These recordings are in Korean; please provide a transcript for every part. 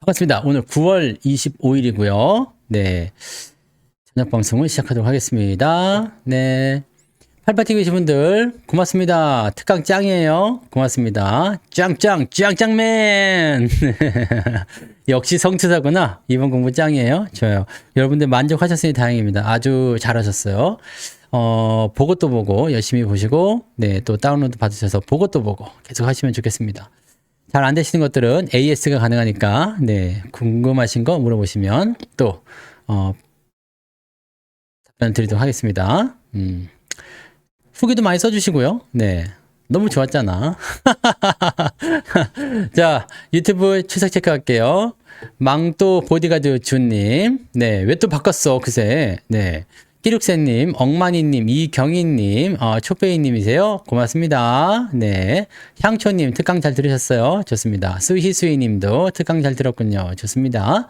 반갑습니다. 오늘 9월 25일이고요. 네. 저녁 방송을 시작하도록 하겠습니다. 네. 팔파티 계신 분들, 고맙습니다. 특강 짱이에요. 고맙습니다. 짱짱맨! 역시 성투사구나. 이번 공부 짱이에요. 좋아요. 여러분들 만족하셨으니 다행입니다. 아주 잘하셨어요. 보고 또 보고, 열심히 보시고, 네, 또 다운로드 받으셔서 보고 또 보고, 계속 하시면 좋겠습니다. 잘 안 되시는 것들은 AS가 가능하니까, 네, 궁금하신 거 물어보시면 또, 답변 드리도록 하겠습니다. 후기도 많이 써주시고요. 네. 너무 좋았잖아. 자, 유튜브 출석 체크할게요. 망또 보디가드 주님. 네. 왜 또 바꿨어, 그새. 네. 끼룩새님, 엉마니님, 이경희님, 초페이님이세요. 고맙습니다. 네. 향초님, 특강 잘 들으셨어요. 좋습니다. 수희수희님도 특강 잘 들었군요. 좋습니다.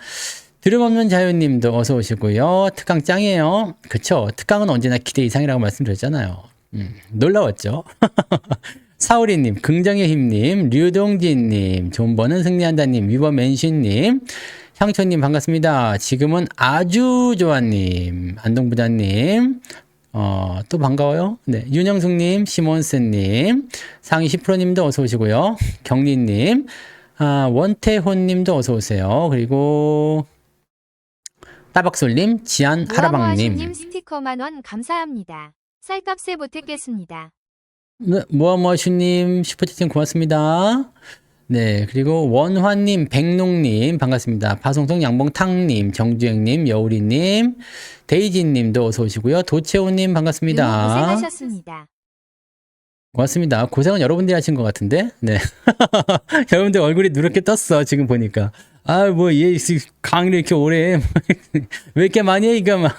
드럼없는 자유님도 어서 오시고요. 특강 짱이에요. 그쵸? 특강은 언제나 기대 이상이라고 말씀드렸잖아요. 놀라웠죠? 사우리님, 긍정의 힘님, 류동진님, 존버는 승리한다님, 위버맨신님, 향초님 반갑습니다. 지금은 아주 좋아님, 안동부자님, 또 반가워요. 네, 윤영숙님, 시몬스님, 상위 10%님도 어서 오시고요. 경리님, 원태호님도 어서 오세요. 그리고 따박솔님, 지안 하라방님. 님 스티커 10,000원 감사합니다. 쌀값에 보태겠습니다. 네, 모아모아슈님 슈퍼채팅 고맙습니다. 네, 그리고 원화님, 백농님 반갑습니다. 파송성 양봉탕님, 정주행님, 여우리님, 데이지님도 어서 오시고요. 도채호님 반갑습니다. 고생하셨습니다. 고맙습니다. 고생은 여러분들이 하신 것 같은데, 네. 여러분들 얼굴이 누렇게 떴어 지금 보니까. 얘 강의를 이렇게 오래 해. 왜 이렇게 많이 해 이거 막.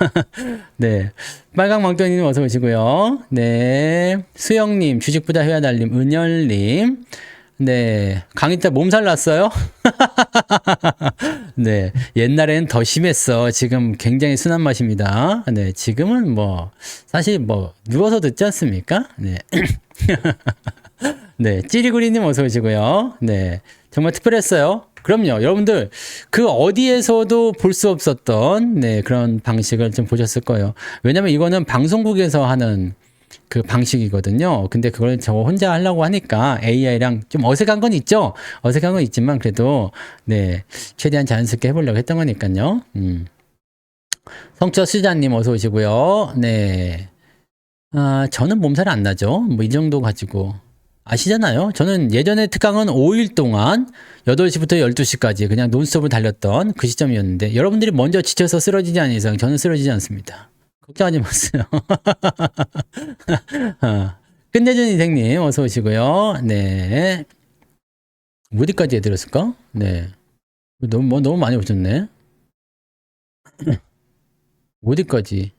네, 빨강망토님 어서 오시고요. 네, 수영님, 주식부자 회화달님, 은열님. 네, 강의 때 몸살 났어요? 네, 옛날엔 더 심했어. 지금 굉장히 순한 맛입니다. 네, 지금은 사실 누워서 듣지 않습니까? 네. 네, 찌리구리님 어서 오시고요. 네, 정말 특별했어요. 그럼요, 여러분들 그 어디에서도 볼 수 없었던 그런 방식을 좀 보셨을 거예요. 왜냐면 이거는 방송국에서 하는 그 방식이거든요. 근데 그걸 저 혼자 하려고 하니까 AI랑 좀 어색한 건 있죠. 어색한 건 있지만 그래도 최대한 자연스럽게 해보려고 했던 거니까요. 성처 수자님 어서 오시고요. 네. 저는 몸살이 안 나죠. 이 정도 가지고. 아시잖아요. 저는 예전에 특강은 5일 동안 8시부터 12시까지 그냥 논스톱을 달렸던 그 시점이었는데 여러분들이 먼저 지쳐서 쓰러지지 않은 이상 저는 쓰러지지 않습니다. 걱정하지 마세요. 끝내준 인생님 어서 오시고요. 네. 어디까지 해드렸을까? 네. 너무 많이 오셨네. 어디까지?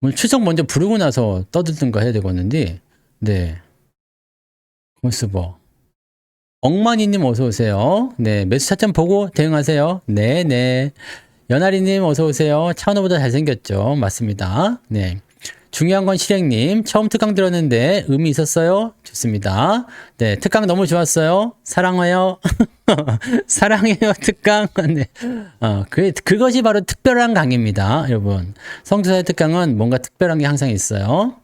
오늘 추석 먼저 부르고 나서 떠들든가 해야 되겠는데, 네. 모스버. 엉마니님 어서 오세요. 네. 매수 차점 보고 대응하세요. 네. 연아리님 어서 오세요. 차은우보다 잘생겼죠. 맞습니다. 네. 중요한 건 실행님. 처음 특강 들었는데 의미 있었어요? 좋습니다. 네. 특강 너무 좋았어요. 사랑해요. 사랑해요. 특강. 네. 그것이 바로 특별한 강의입니다. 여러분. 성투사의 특강은 뭔가 특별한 게 항상 있어요.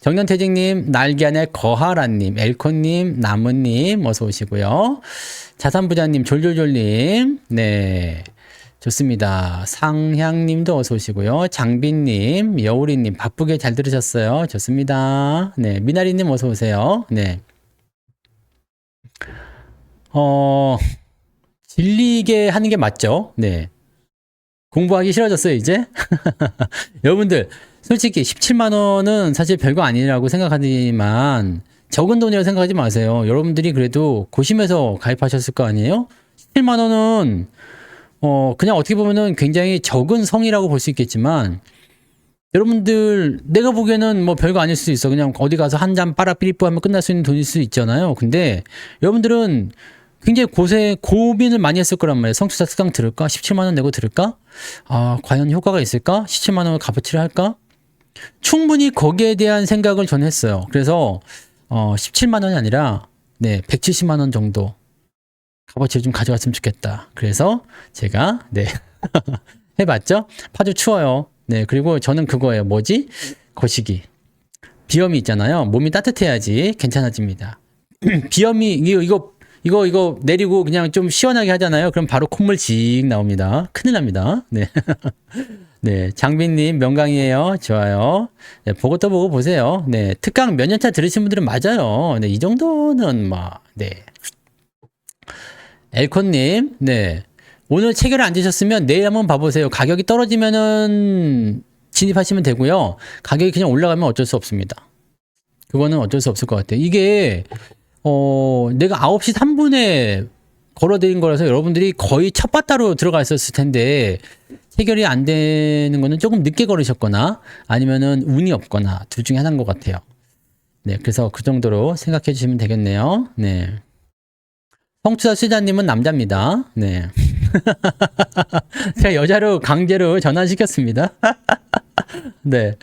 정년퇴직님, 날개안의 거하라님, 엘코님, 나무님 어서 오시고요. 자산부자님, 졸졸졸님. 네. 좋습니다. 상향님도 어서 오시고요. 장빈님, 여우리님 바쁘게 잘 들으셨어요. 좋습니다. 네, 미나리님 어서 오세요. 네. 질리게 하는 게 맞죠? 네. 공부하기 싫어졌어요, 이제? 여러분들, 솔직히 17만 원은 사실 별거 아니라고 생각하지만 적은 돈이라고 생각하지 마세요. 여러분들이 그래도 고심해서 가입하셨을 거 아니에요? 17만 원은 그냥 어떻게 보면은 굉장히 적은 성이라고 볼 수 있겠지만, 여러분들, 내가 보기에는 별거 아닐 수도 있어. 그냥 어디 가서 한 잔 빠라삐리뿌 하면 끝날 수 있는 돈일 수 있잖아요. 근데, 여러분들은 굉장히 고민을 많이 했을 거란 말이에요. 성투사 특강 들을까? 17만원 내고 들을까? 과연 효과가 있을까? 17만원을 값어치를 할까? 충분히 거기에 대한 생각을 전 했어요. 그래서, 17만원이 아니라, 170만원 정도. 값어치를 좀 가져갔으면 좋겠다. 그래서 제가 네 해봤죠. 파주 추워요. 네, 그리고 저는 그거예요. 뭐지? 거시기. 비염이 있잖아요. 몸이 따뜻해야지 괜찮아집니다. 비염이 이거 내리고 그냥 좀 시원하게 하잖아요. 그럼 바로 콧물 직 나옵니다. 큰일 납니다. 네. 네, 장빈님 명강이에요. 좋아요. 네, 보고 또 보고 보세요. 네, 특강 몇 년차 들으신 분들은 맞아요. 네, 이 정도는 네. 엘콘님, 네. 오늘 체결을 안 되셨으면 내일 한번 봐보세요. 가격이 떨어지면은 진입하시면 되고요. 가격이 그냥 올라가면 어쩔 수 없습니다. 그거는 어쩔 수 없을 것 같아요. 이게 내가 9시 3분에 걸어드린 거라서 여러분들이 거의 첫 바따로 들어가 있었을 텐데 해결이 안 되는 거는 조금 늦게 걸으셨거나 아니면은 운이 없거나 둘 중에 하나인 것 같아요. 네, 그래서 그 정도로 생각해 주시면 되겠네요. 네. 성추사 수자님은 남자입니다. 네. 제가 여자로 강제로 전환시켰습니다. 네.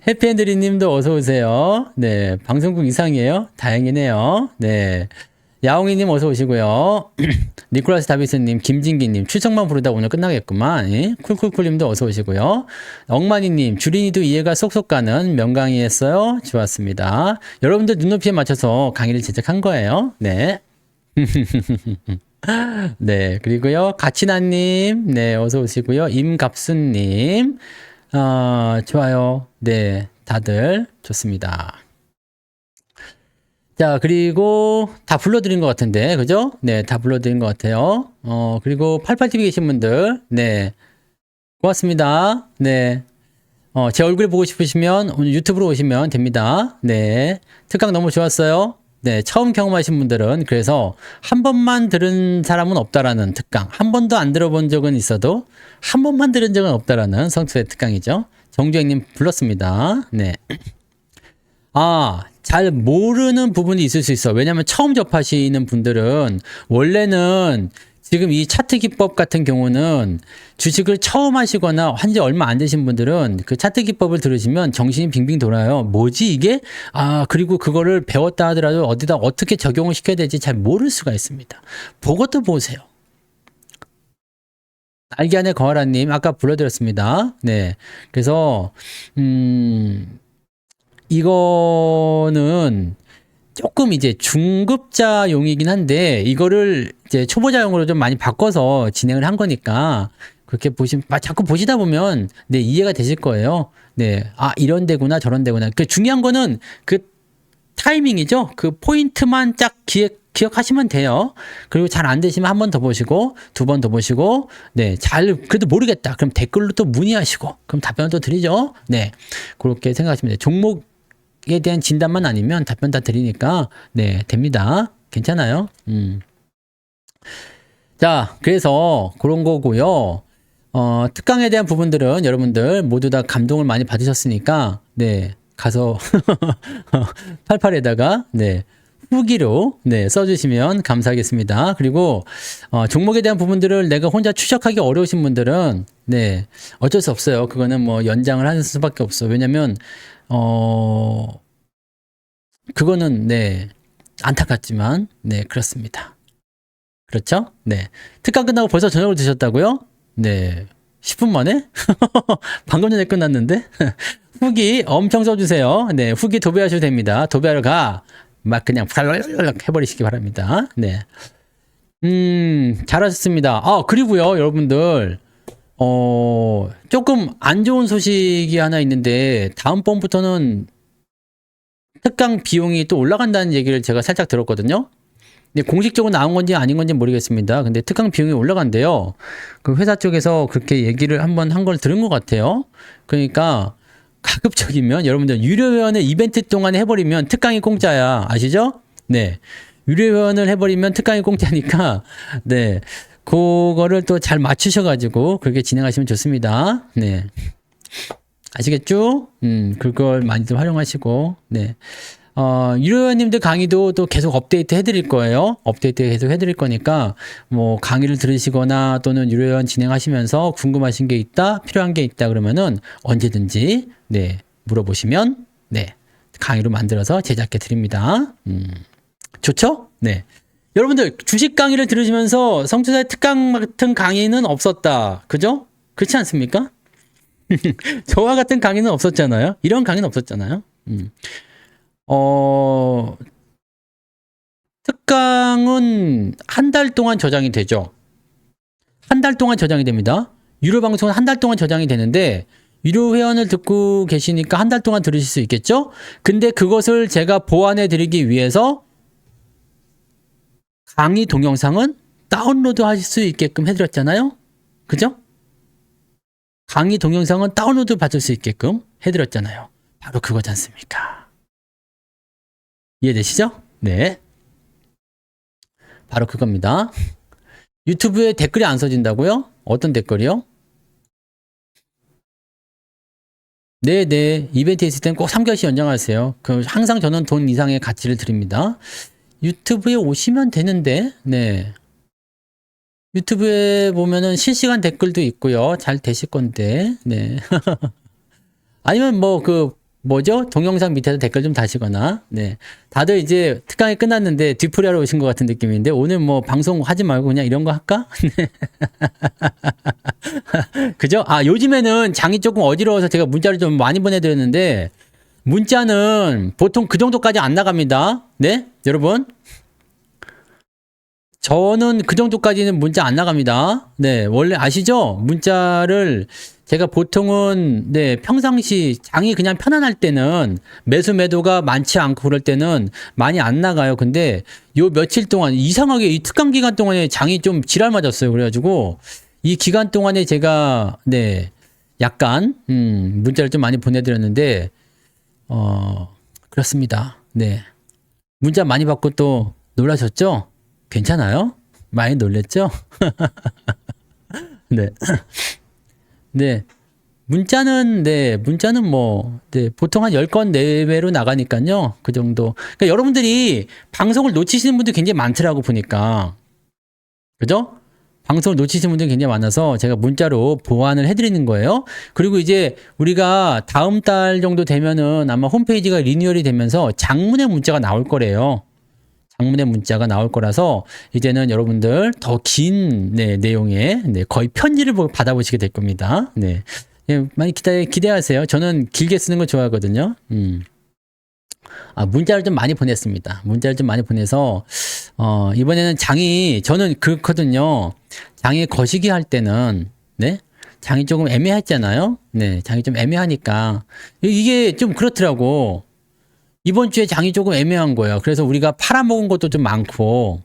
해피엔드리 님도 어서 오세요. 네. 방송국 이상이에요. 다행이네요. 네. 야옹이 님 어서 오시고요. 니콜라스 다비스 님, 김진기 님, 출석만 부르다 오늘 끝나겠구만. 예? 쿨쿨쿨 님도 어서 오시고요. 엉마니 님, 주린이도 이해가 쏙쏙 가는 명강의였어요. 좋았습니다. 여러분들 눈높이에 맞춰서 강의를 제작한 거예요. 네. 네, 그리고요, 가치나님, 네, 어서 오시고요. 임갑순님, 좋아요. 네, 다들 좋습니다. 자, 그리고 다 불러드린 것 같은데, 그죠? 네, 다 불러드린 것 같아요. 그리고 88TV 계신 분들, 네, 고맙습니다. 네. 제 얼굴 보고 싶으시면 오늘 유튜브로 오시면 됩니다. 네. 특강 너무 좋았어요. 네, 처음 경험하신 분들은 그래서 한 번만 들은 사람은 없다라는 특강, 한 번도 안 들어본 적은 있어도 한 번만 들은 적은 없다라는 성수의 특강이죠. 정주행님 불렀습니다. 네. 잘 모르는 부분이 있을 수 있어. 왜냐하면 처음 접하시는 분들은 원래는 지금 이 차트 기법 같은 경우는 주식을 처음 하시거나 한지 얼마 안 되신 분들은 그 차트 기법을 들으시면 정신이 빙빙 돌아요. 뭐지 이게? 그리고 그거를 배웠다 하더라도 어디다 어떻게 적용을 시켜야 될지 잘 모를 수가 있습니다. 보고 또 보세요. 날개 안에 거하라님 아까 불러드렸습니다. 네. 그래서 이거는 조금 이제 중급자용이긴 한데 이거를 이제 초보자용으로 좀 많이 바꿔서 진행을 한 거니까 그렇게 자꾸 보시다 보면 네, 이해가 되실 거예요. 네. 이런 데구나 저런 데구나. 그 중요한 거는 그 타이밍이죠. 그 포인트만 쫙 기억하시면 돼요. 그리고 잘 안 되시면 한 번 더 보시고 두 번 더 보시고 네, 그래도 모르겠다. 그럼 댓글로 또 문의하시고 그럼 답변을 또 드리죠. 네. 그렇게 생각하시면 돼요. 종목에 대한 진단만 아니면 답변 다 드리니까 네, 됩니다. 괜찮아요. 자, 그래서 그런 거고요. 특강에 대한 부분들은 여러분들 모두 다 감동을 많이 받으셨으니까 네, 가서 88에다가 네, 후기로 네, 써주시면 감사하겠습니다. 그리고 종목에 대한 부분들을 내가 혼자 추적하기 어려우신 분들은 네, 어쩔 수 없어요. 그거는 뭐 연장을 하는 수밖에 없어. 왜냐면 그거는 네, 안타깝지만 네, 그렇습니다. 그렇죠? 네. 특강 끝나고 벌써 저녁을 드셨다고요? 네. 10분 만에? 방금 전에 끝났는데? 후기 엄청 써주세요. 네. 후기 도배하셔도 됩니다. 도배하러 막 그냥 해버리시기 바랍니다. 네. 잘하셨습니다. 그리고요, 여러분들. 조금 안 좋은 소식이 하나 있는데, 다음번부터는 특강 비용이 또 올라간다는 얘기를 제가 살짝 들었거든요. 근데 공식적으로 나온 건지 아닌 건지 모르겠습니다. 근데 특강 비용이 올라간대요. 그 회사 쪽에서 그렇게 얘기를 한번 한 걸 들은 것 같아요. 그러니까 가급적이면 여러분들 유료회원을 이벤트 동안에 해버리면 특강이 공짜야. 아시죠? 네. 유료회원을 해버리면 특강이 공짜니까 네. 그거를 또 잘 맞추셔가지고 그렇게 진행하시면 좋습니다. 네. 아시겠죠? 그걸 많이들 활용하시고 네. 유료회원님들 강의도 또 계속 업데이트 해드릴 거예요. 업데이트 계속 해드릴 거니까, 뭐, 강의를 들으시거나 또는 유료회원 진행하시면서 궁금하신 게 있다, 필요한 게 있다 그러면은 언제든지, 네, 물어보시면, 네, 강의로 만들어서 제작해 드립니다. 좋죠? 네. 여러분들 주식 강의를 들으시면서 성투자의 특강 같은 강의는 없었다. 그죠? 그렇지 않습니까? 저와 같은 강의는 없었잖아요. 이런 강의는 없었잖아요. 특강은 한 달 동안 저장이 되죠. 한 달 동안 저장이 됩니다. 유료 방송은 한 달 동안 저장이 되는데 유료 회원을 듣고 계시니까 한 달 동안 들으실 수 있겠죠? 근데 그것을 제가 보완해 드리기 위해서 강의 동영상은 다운로드 하실 수 있게끔 해드렸잖아요? 그죠? 강의 동영상은 다운로드 받을 수 있게끔 해드렸잖아요. 바로 그거지 않습니까? 이해되시죠? 네. 바로 그겁니다. 유튜브에 댓글이 안 써진다고요? 어떤 댓글이요? 네네. 이벤트 있을 땐 꼭 3개월씩 연장하세요. 항상 저는 돈 이상의 가치를 드립니다. 유튜브에 오시면 되는데, 네. 유튜브에 보면은 실시간 댓글도 있고요. 잘 되실 건데, 네. 아니면 뭐죠? 동영상 밑에서 댓글 좀 다시거나, 네. 다들 이제 특강이 끝났는데 뒤풀이하러 오신 것 같은 느낌인데, 오늘 뭐 방송 하지 말고 그냥 이런 거 할까? 그죠? 아, 요즘에는 장이 조금 어지러워서 제가 문자를 좀 많이 보내드렸는데, 문자는 보통 그 정도까지 안 나갑니다. 네? 여러분? 저는 그 정도까지는 문자 안 나갑니다. 네, 원래 아시죠? 문자를 제가 보통은 네, 평상시 장이 그냥 편안할 때는 매수 매도가 많지 않고 그럴 때는 많이 안 나가요. 근데 요 며칠 동안 이상하게 이 특강 기간 동안에 장이 좀 지랄 맞았어요. 그래가지고 이 기간 동안에 제가 네, 약간 문자를 좀 많이 보내드렸는데 그렇습니다. 네, 문자 많이 받고 또 놀라셨죠? 괜찮아요? 많이 놀랬죠? 네. 네. 문자는 뭐, 네, 보통 한 10건 내외로 나가니까요. 그 정도. 그러니까 여러분들이 방송을 놓치시는 분들 굉장히 많더라고 보니까. 그죠? 방송을 놓치시는 분들이 굉장히 많아서 제가 문자로 보완을 해드리는 거예요. 그리고 이제 우리가 다음 달 정도 되면은 아마 홈페이지가 리뉴얼이 되면서 장문의 문자가 나올 거래요. 장문의 문자가 나올 거라서 이제는 여러분들 더 긴 내용의 거의 편지를 받아보시게 될 겁니다. 네. 예, 많이 기대하세요. 저는 길게 쓰는 거 좋아하거든요. 아, 문자를 좀 많이 보냈습니다. 문자를 좀 많이 보내서 이번에는 저는 그렇거든요. 장이 거시기 할 때는 네? 장이 조금 애매했잖아요. 네, 장이 좀 애매하니까 이게 좀 그렇더라고. 이번 주에 장이 조금 애매한 거예요. 그래서 우리가 팔아먹은 것도 좀 많고,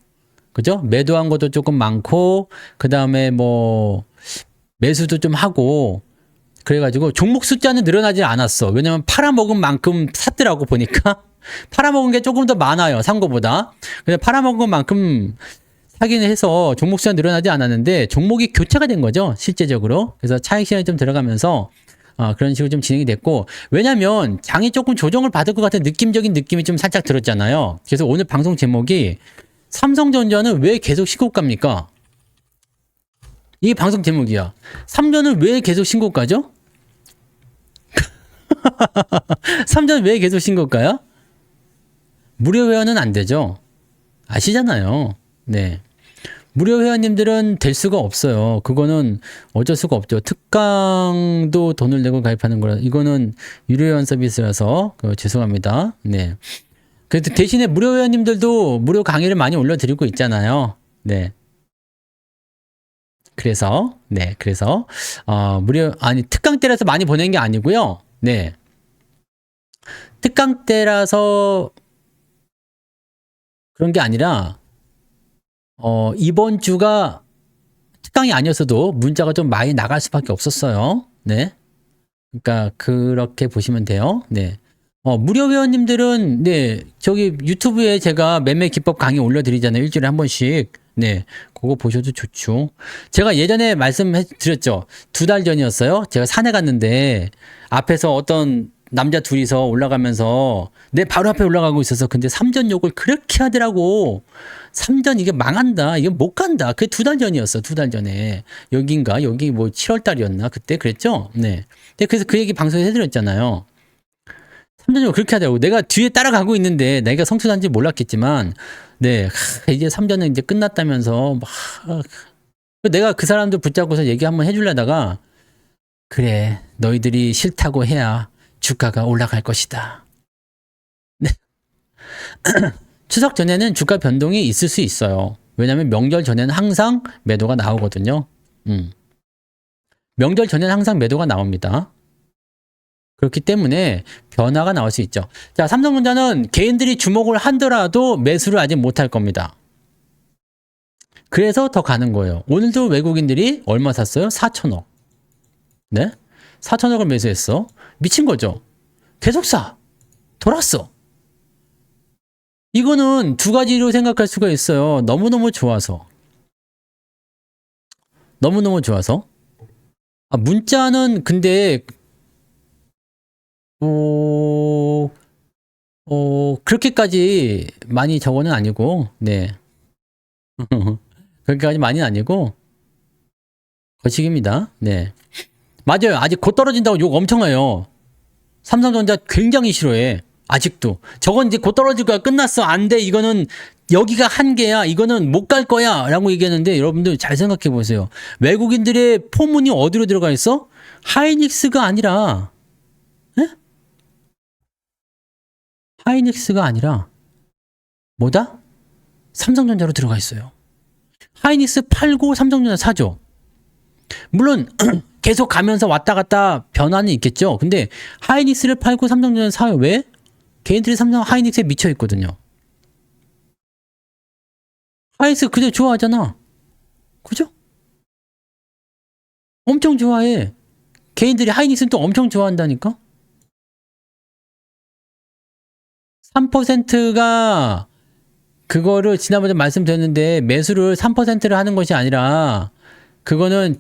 그죠? 매도한 것도 조금 많고, 그 다음에 뭐, 매수도 좀 하고, 그래가지고 종목 숫자는 늘어나지 않았어. 왜냐면 팔아먹은 만큼 샀더라고 보니까. 팔아먹은 게 조금 더 많아요. 산 거보다. 근데 팔아먹은 만큼 사기는 해서 종목 숫자 늘어나지 않았는데, 종목이 교체가 된 거죠. 실제적으로. 그래서 차익 시간이 좀 들어가면서, 그런 식으로 좀 진행이 됐고, 왜냐면 장이 조금 조정을 받을 것 같은 느낌적인 느낌이 좀 살짝 들었잖아요. 그래서 오늘 방송 제목이 삼성전자는 왜 계속 신고가입니까? 이게 방송 제목이야. 삼전은 왜 계속 신고가죠? 삼전은 왜 계속 신고가요? 무료 회원은 안 되죠. 아시잖아요. 네. 무료 회원님들은 될 수가 없어요. 그거는 어쩔 수가 없죠. 특강도 돈을 내고 가입하는 거라 이거는 유료 회원 서비스라서 죄송합니다. 네. 그래도 대신에 무료 회원님들도 무료 강의를 많이 올려드리고 있잖아요. 네. 그래서 특강 때라서 많이 보낸 게 아니고요. 네. 특강 때라서 그런 게 아니라 이번 주가 특강이 아니었어도 문자가 좀 많이 나갈 수밖에 없었어요. 네. 그러니까 그렇게 보시면 돼요. 네. 무료 회원님들은 네, 저기 유튜브에 제가 매매 기법 강의 올려드리잖아요. 일주일에 한 번씩. 네. 그거 보셔도 좋죠. 제가 예전에 말씀해 드렸죠. 2달 전이었어요. 제가 산에 갔는데 앞에서 어떤 남자 둘이서 올라가면서 내 바로 앞에 올라가고 있어서 근데 삼전 욕을 그렇게 하더라고. 삼전 이게 망한다. 이게 못 간다. 그게 2달 전이었어. 2달 전에. 여기 뭐 7월 달이었나? 그때 그랬죠? 네. 그래서 그 얘기 방송에서 해드렸잖아요. 3전적으로 그렇게 하더라고. 내가 뒤에 따라가고 있는데 내가 성취한지 몰랐겠지만 네, 이제 3전은 이제 끝났다면서 막 내가 그 사람들 붙잡고서 얘기 한번 해주려다가 그래 너희들이 싫다고 해야 주가가 올라갈 것이다. 네. 추석 전에는 주가 변동이 있을 수 있어요. 왜냐하면 명절 전에는 항상 매도가 나오거든요. 명절 전에는 항상 매도가 나옵니다. 그렇기 때문에 변화가 나올 수 있죠. 자, 삼성전자는 개인들이 주목을 하더라도 매수를 아직 못할 겁니다. 그래서 더 가는 거예요. 오늘도 외국인들이 얼마 샀어요? 4천억. 네? 4천억을 매수했어. 미친 거죠. 계속 사. 돌았어. 이거는 두 가지로 생각할 수가 있어요. 너무너무 좋아서. 너무너무 좋아서. 문자는 근데 그렇게까지 많이 저거는 아니고, 네. 그렇게까지 많이는 아니고, 거식입니다. 네. 맞아요. 아직 곧 떨어진다고 욕 엄청 해요. 삼성전자 굉장히 싫어해. 아직도. 저건 이제 곧 떨어질 거야. 끝났어. 안 돼. 이거는 여기가 한계야. 이거는 못 갈 거야. 라고 얘기하는데 여러분들 잘 생각해 보세요. 외국인들의 포문이 어디로 들어가 있어? 하이닉스가 아니라, 에? 하이닉스가 아니라, 뭐다? 삼성전자로 들어가 있어요. 하이닉스 팔고 삼성전자 사죠. 물론 계속 가면서 왔다 갔다 변화는 있겠죠. 근데 하이닉스를 팔고 삼성전자 사요. 왜? 개인들이 삼성 하이닉스에 미쳐 있거든요. 하이닉스 그대로 좋아하잖아. 그죠? 엄청 좋아해. 개인들이 하이닉스는 또 엄청 좋아한다니까. 3%가 그거를 지난번에 말씀드렸는데 매수를 3%를 하는 것이 아니라 그거는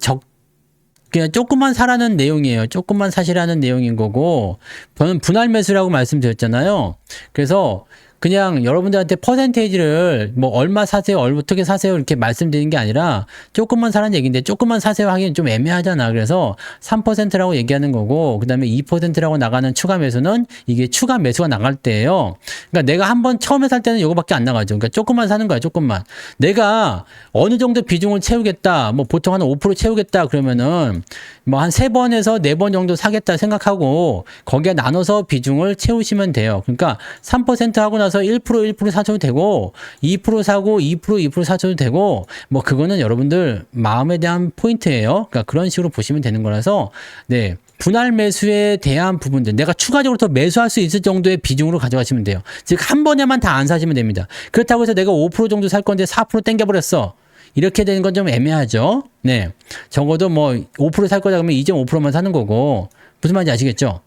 그냥 조금만 사라는 내용이에요. 조금만 사시라는 내용인 거고, 저는 분할 매수라고 말씀드렸잖아요. 그래서 그냥 여러분들한테 퍼센테이지를 뭐 얼마 사세요, 어떻게 사세요 이렇게 말씀드리는 게 아니라 조금만 사라는 얘기인데 조금만 사세요 하기엔 좀 애매하잖아. 그래서 3%라고 얘기하는 거고, 그 다음에 2%라고 나가는 추가 매수는 이게 추가 매수가 나갈 때예요. 그러니까 내가 한번 처음에 살 때는 이거밖에 안 나가죠. 그러니까 조금만 사는 거야, 조금만. 내가 어느 정도 비중을 채우겠다, 뭐 보통 한 5% 채우겠다 그러면은 뭐 한 3번에서 4번 정도 사겠다 생각하고 거기에 나눠서 비중을 채우시면 돼요. 그러니까 3% 하고 나서 1% 사셔도 되고 2% 사고 2% 사셔도 되고 뭐 그거는 여러분들 마음에 대한 포인트예요. 그러니까 그런 식으로 보시면 되는 거라서 네. 분할 매수에 대한 부분들 내가 추가적으로 더 매수할 수 있을 정도의 비중으로 가져가시면 돼요. 즉 한 번에만 다 안 사시면 됩니다. 그렇다고 해서 내가 5% 정도 살 건데 4% 땡겨버렸어. 이렇게 되는 건 좀 애매하죠. 네. 적어도 뭐 5% 살 거다 그러면 2.5%만 사는 거고. 무슨 말인지 아시겠죠?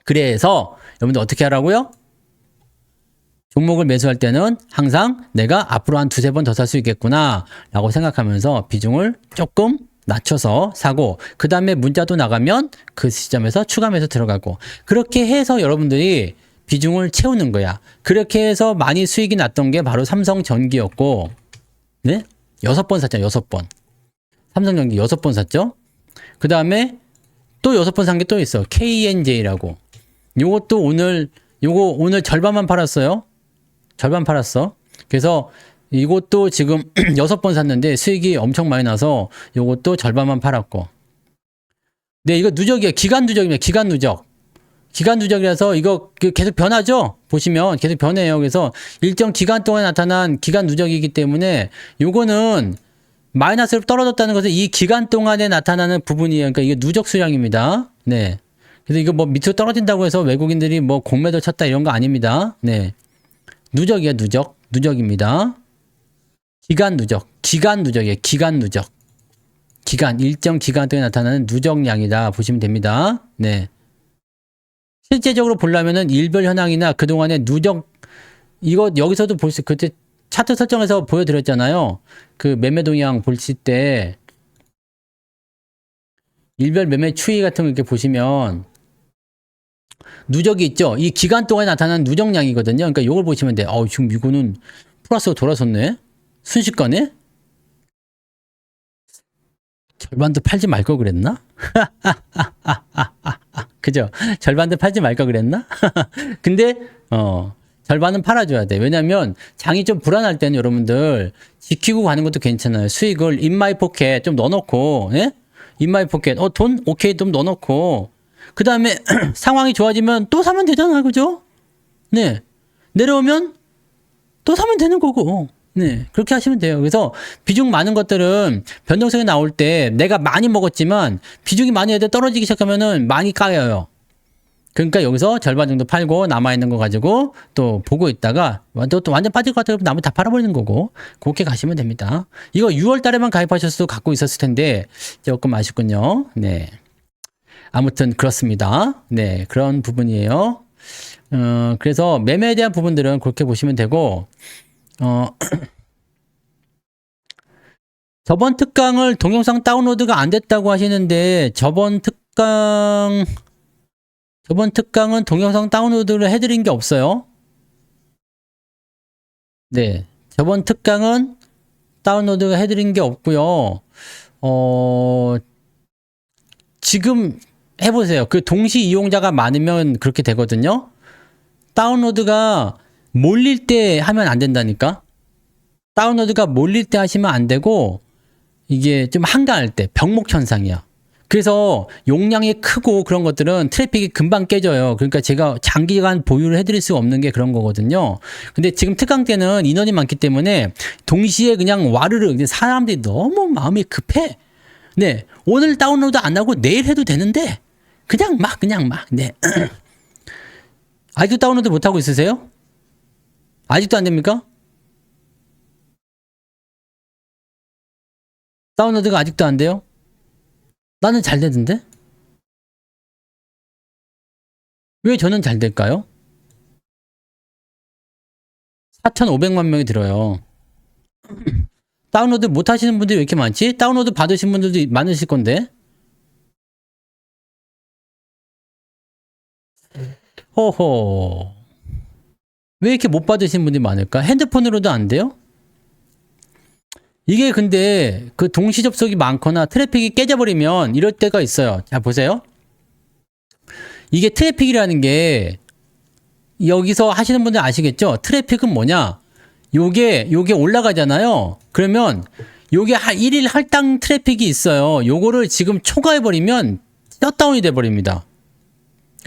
그래서 여러분들 어떻게 하라고요? 종목을 매수할 때는 항상 내가 앞으로 한 2-3번 더 살 수 있겠구나 라고 생각하면서 비중을 조금 낮춰서 사고, 그 다음에 문자도 나가면 그 시점에서 추가 매수 들어가고, 그렇게 해서 여러분들이 비중을 채우는 거야. 그렇게 해서 많이 수익이 났던 게 바로 삼성전기였고, 네? 6번 샀잖아, 6번. 삼성전기 6번 샀죠? 그 다음에 또 6번 산 게 또 있어. KNJ라고. 요것도 오늘 절반만 팔았어요. 절반 팔았어. 그래서 이것도 지금 6번 샀는데 수익이 엄청 많이 나서 요것도 절반만 팔았고. 네, 이거 누적이에요. 기간 누적입니다. 기간 누적. 기간 누적이라서 이거 계속 변하죠? 보시면 계속 변해요. 그래서 일정 기간 동안에 나타난 기간 누적이기 때문에 요거는 마이너스로 떨어졌다는 것은 이 기간 동안에 나타나는 부분이에요. 그러니까 이게 누적 수량입니다. 네. 그래서 이거 뭐 밑으로 떨어진다고 해서 외국인들이 뭐 공매도 쳤다 이런 거 아닙니다. 네. 누적이에요. 누적입니다. 기간 누적이에요. 기간 누적. 일정 기간 동안에 나타나는 누적량이다 보시면 됩니다. 네. 실제적으로 보려면은 일별 현황이나 그동안의 누적, 이거 여기서도 볼 수, 그때 차트 설정에서 보여드렸잖아요. 그 매매 동향 보실 때, 일별 매매 추이 같은 거 이렇게 보시면, 누적이 있죠? 이 기간 동안에 나타나는 누적량이거든요. 그러니까 이걸 보시면 돼. 지금 이거는 플러스로 돌아섰네? 순식간에? 절반도 팔지 말 걸 그랬나? 그죠? 절반도 팔지 말까 그랬나? 근데 절반은 팔아줘야 돼. 왜냐면 장이 좀 불안할 때는 여러분들 지키고 가는 것도 괜찮아요. 수익을 in my pocket 좀 넣어놓고, 예? in my pocket, 돈 오케이 좀 넣어놓고, 그 다음에 상황이 좋아지면 또 사면 되잖아, 그죠? 네, 내려오면 또 사면 되는 거고. 네, 그렇게 하시면 돼요. 그래서 비중 많은 것들은 변동성이 나올 때 내가 많이 먹었지만 비중이 많이 해도 떨어지기 시작하면은 많이 까여요. 그러니까 여기서 절반 정도 팔고 남아있는 거 가지고 또 보고 있다가 또 완전 빠질 것 같아서 나머지 다 팔아버리는 거고, 그렇게 가시면 됩니다. 이거 6월 달에만 가입하셨어도 갖고 있었을 텐데 조금 아쉽군요. 네. 아무튼 그렇습니다. 네, 그런 부분이에요. 그래서 매매에 대한 부분들은 그렇게 보시면 되고, 저번 특강을 동영상 다운로드가 안 됐다고 하시는데, 저번 특강은 동영상 다운로드를 해드린 게 없어요. 네, 저번 특강은 다운로드 해드린 게 없고요. 지금 해보세요. 그 동시 이용자가 많으면 그렇게 되거든요. 다운로드가 몰릴 때 하면 안 된다니까. 다운로드가 몰릴 때 하시면 안 되고, 이게 좀 한가할 때 병목 현상이야. 그래서 용량이 크고 그런 것들은 트래픽이 금방 깨져요. 그러니까 제가 장기간 보유를 해드릴 수 없는 게 그런 거거든요. 근데 지금 특강 때는 인원이 많기 때문에 동시에 그냥 와르르, 사람들이 너무 마음이 급해. 네, 오늘 다운로드 안 하고 내일 해도 되는데 그냥 막 네. 아직도 다운로드 못 하고 있으세요? 아직도 안 됩니까? 다운로드가 아직도 안 돼요? 나는 잘 되던데? 왜 저는 잘 될까요? 4,500만 명이 들어요. 다운로드 못 하시는 분들이 왜 이렇게 많지? 다운로드 받으신 분들도 많으실 건데. 호호. 왜 이렇게 못 받으신 분들이 많을까? 핸드폰으로도 안 돼요? 이게 근데 그 동시 접속이 많거나 트래픽이 깨져버리면 이럴 때가 있어요. 자, 보세요. 이게 트래픽이라는 게 여기서 하시는 분들 아시겠죠? 트래픽은 뭐냐? 요게 올라가잖아요. 그러면 요게 1일 할당 트래픽이 있어요. 요거를 지금 초과해버리면 셧다운이 돼버립니다.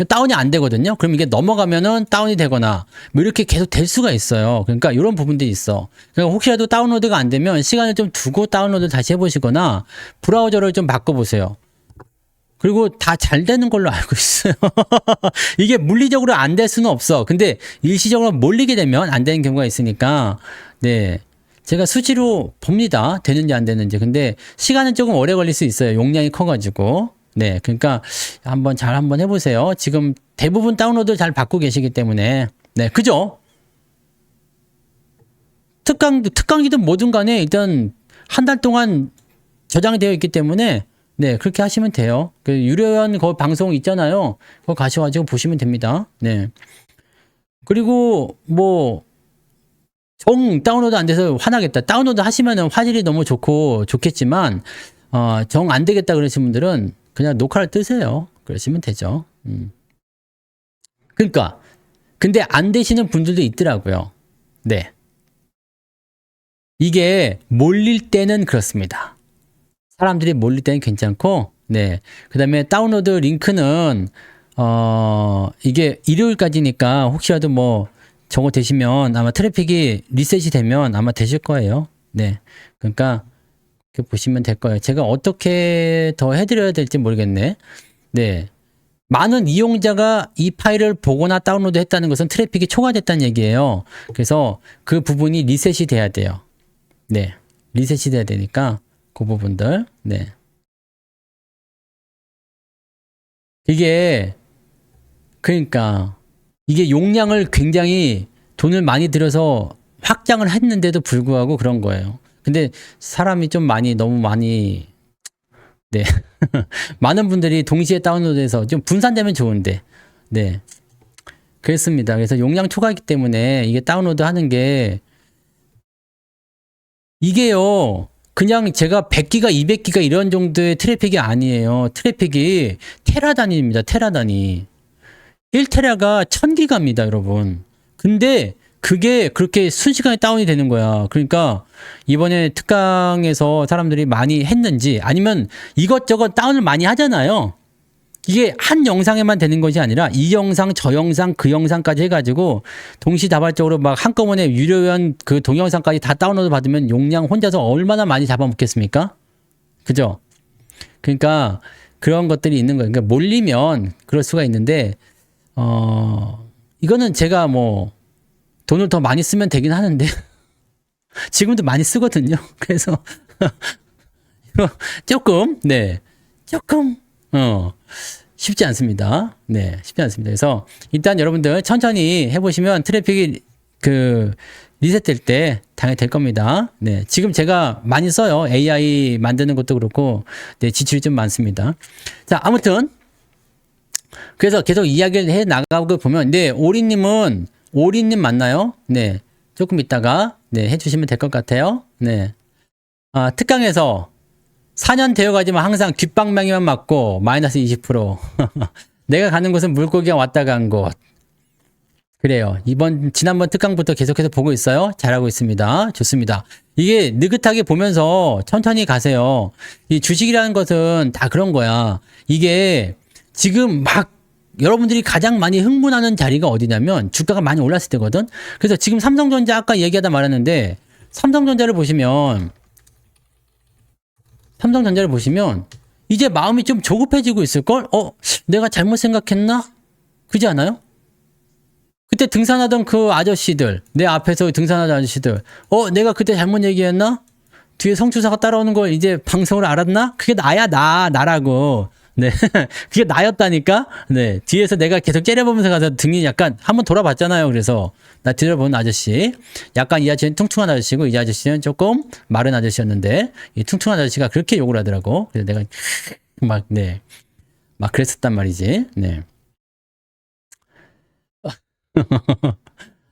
다운이 안 되거든요. 그럼 이게 넘어가면은 다운이 되거나 뭐 이렇게 계속 될 수가 있어요. 그러니까 이런 부분들이 있어. 그러니까 혹시라도 다운로드가 안 되면 시간을 좀 두고 다운로드 다시 해보시거나 브라우저를 좀 바꿔보세요. 그리고 다 잘 되는 걸로 알고 있어요. 이게 물리적으로 안 될 수는 없어. 근데 일시적으로 몰리게 되면 안 되는 경우가 있으니까, 네. 제가 수치로 봅니다. 되는지 안 되는지. 근데 시간은 조금 오래 걸릴 수 있어요. 용량이 커가지고. 네. 그러니까 한번 해보세요. 지금 대부분 다운로드 잘 받고 계시기 때문에. 네. 그죠? 특강이든 뭐든 간에 일단 한 달 동안 저장이 되어 있기 때문에 네, 그렇게 하시면 돼요. 그 유료연 거 방송 있잖아요. 그거 가셔가지고 보시면 됩니다. 네. 그리고 다운로드 안 돼서 화나겠다. 다운로드 하시면은 화질이 너무 좋겠지만 정 안 되겠다 그러신 분들은 그냥 녹화를 뜨세요. 그러시면 되죠. 그러니까 근데 안 되시는 분들도 있더라고요. 네. 이게 몰릴 때는 그렇습니다. 사람들이 몰릴 때는 괜찮고, 네. 그 다음에 다운로드 링크는, 이게 일요일까지니까 혹시라도 저거 되시면 아마 트래픽이 리셋이 되면 아마 되실 거예요. 네. 그러니까, 이렇게 보시면 될 거예요. 제가 어떻게 더 해드려야 될지 모르겠네. 네. 많은 이용자가 이 파일을 보거나 다운로드 했다는 것은 트래픽이 초과됐다는 얘기예요. 그래서 그 부분이 리셋이 돼야 돼요. 네. 리셋이 돼야 되니까, 그 부분들, 네. 그러니까, 이게 용량을 굉장히 돈을 많이 들여서 확장을 했는데도 불구하고 그런 거예요. 근데 사람이 너무 많이, 네. 많은 분들이 동시에 다운로드해서 좀 분산되면 좋은데, 네. 그렇습니다. 그래서 용량 초과이기 때문에 이게 다운로드 하는 게, 이게요, 그냥 제가 100기가, 200기가 이런 정도의 트래픽이 아니에요. 트래픽이 테라 단위입니다. 테라 단위. 1테라가 1000기가입니다, 여러분. 근데 그게 그렇게 순식간에 다운이 되는 거야. 그러니까 이번에 특강에서 사람들이 많이 했는지 아니면 이것저것 다운을 많이 하잖아요. 이게 한 영상에만 되는 것이 아니라 이 영상, 저 영상, 그 영상까지 해가지고 동시다발적으로 막 한꺼번에 유료연 그 동영상까지 다 다운로드 받으면 용량 혼자서 얼마나 많이 잡아먹겠습니까? 그죠? 그러니까 그런 것들이 있는 거예요. 그러니까 몰리면 그럴 수가 있는데, 이거는 제가 뭐 돈을 더 많이 쓰면 되긴 하는데, 지금도 많이 쓰거든요. 그래서, 이거 조금, 네, 조금, 쉽지 않습니다. 네, 쉽지 않습니다. 그래서 일단 여러분들 천천히 해보시면 트래픽이 리셋될 때 당연히 될 겁니다. 네, 지금 제가 많이 써요. AI 만드는 것도 그렇고, 네, 지출이 좀 많습니다. 자, 아무튼 그래서 계속 이야기를 해 나가고 보면, 네, 오리님 맞나요? 네, 조금 있다가 네 해주시면 될 것 같아요. 네, 특강에서 4년 되어가지만 항상 귓방망이만 맞고 마이너스 20%. 내가 가는 곳은 물고기가 왔다 간 곳. 그래요. 지난번 특강부터 계속해서 보고 있어요. 잘하고 있습니다. 좋습니다. 이게 느긋하게 보면서 천천히 가세요. 이 주식이라는 것은 다 그런 거야. 이게 지금 막 여러분들이 가장 많이 흥분하는 자리가 어디냐면 주가가 많이 올랐을 때거든. 그래서 지금 삼성전자 아까 얘기하다 말았는데 삼성전자를 보시면 이제 마음이 좀 조급해지고 있을걸? 내가 잘못 생각했나? 그지 않아요? 그때 등산하던 그 아저씨들, 내 앞에서 등산하던 아저씨들, 내가 그때 잘못 얘기했나? 뒤에 성추사가 따라오는 걸 이제 방송을 알았나? 그게 나라고. 네. 그게 나였다니까? 네. 뒤에서 내가 계속 째려보면서 가서 등이 약간 한번 돌아봤잖아요. 그래서 나 들여본 아저씨. 약간 이 아저씨는 퉁퉁한 아저씨고 이 아저씨는 조금 마른 아저씨였는데 이 퉁퉁한 아저씨가 그렇게 욕을 하더라고. 그래서 내가 막 그랬었단 말이지. 네.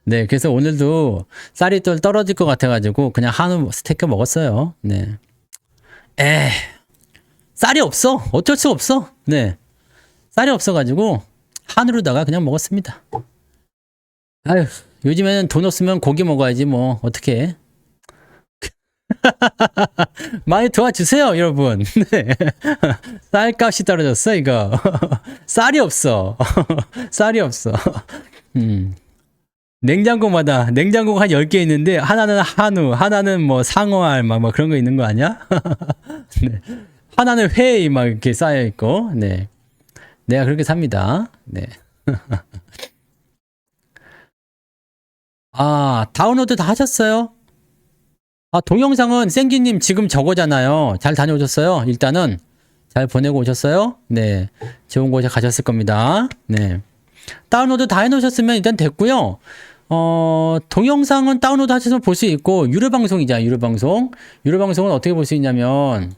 네. 그래서 오늘도 쌀이 또 떨어질 것 같아가지고 그냥 한우 스테이크 먹었어요. 네. 쌀이 없어. 어쩔 수 없어. 네. 쌀이 없어가지고 한우로다가 그냥 먹었습니다. 아유, 요즘에는 돈 없으면 고기 먹어야지 뭐 어떻게? 많이 도와주세요, 여러분. 네. 쌀값이 떨어졌어 이거. 쌀이 없어. 쌀이 없어. 냉장고가 한 10개 있는데 하나는 한우, 하나는 뭐 상어알 막 그런 거 있는 거 아니야? 네. 하나는 회 막 이렇게 쌓여 있고, 네. 내가 그렇게 삽니다. 네. 다운로드 다 하셨어요? 동영상은 생기님 지금 저거잖아요. 잘 다녀오셨어요? 일단은 잘 보내고 오셨어요? 네. 좋은 곳에 가셨을 겁니다. 네. 다운로드 다 해놓으셨으면 일단 됐고요. 동영상은 다운로드 하셔서 볼 수 있고, 유료방송이잖아요, 유료방송. 유료방송은 어떻게 볼 수 있냐면,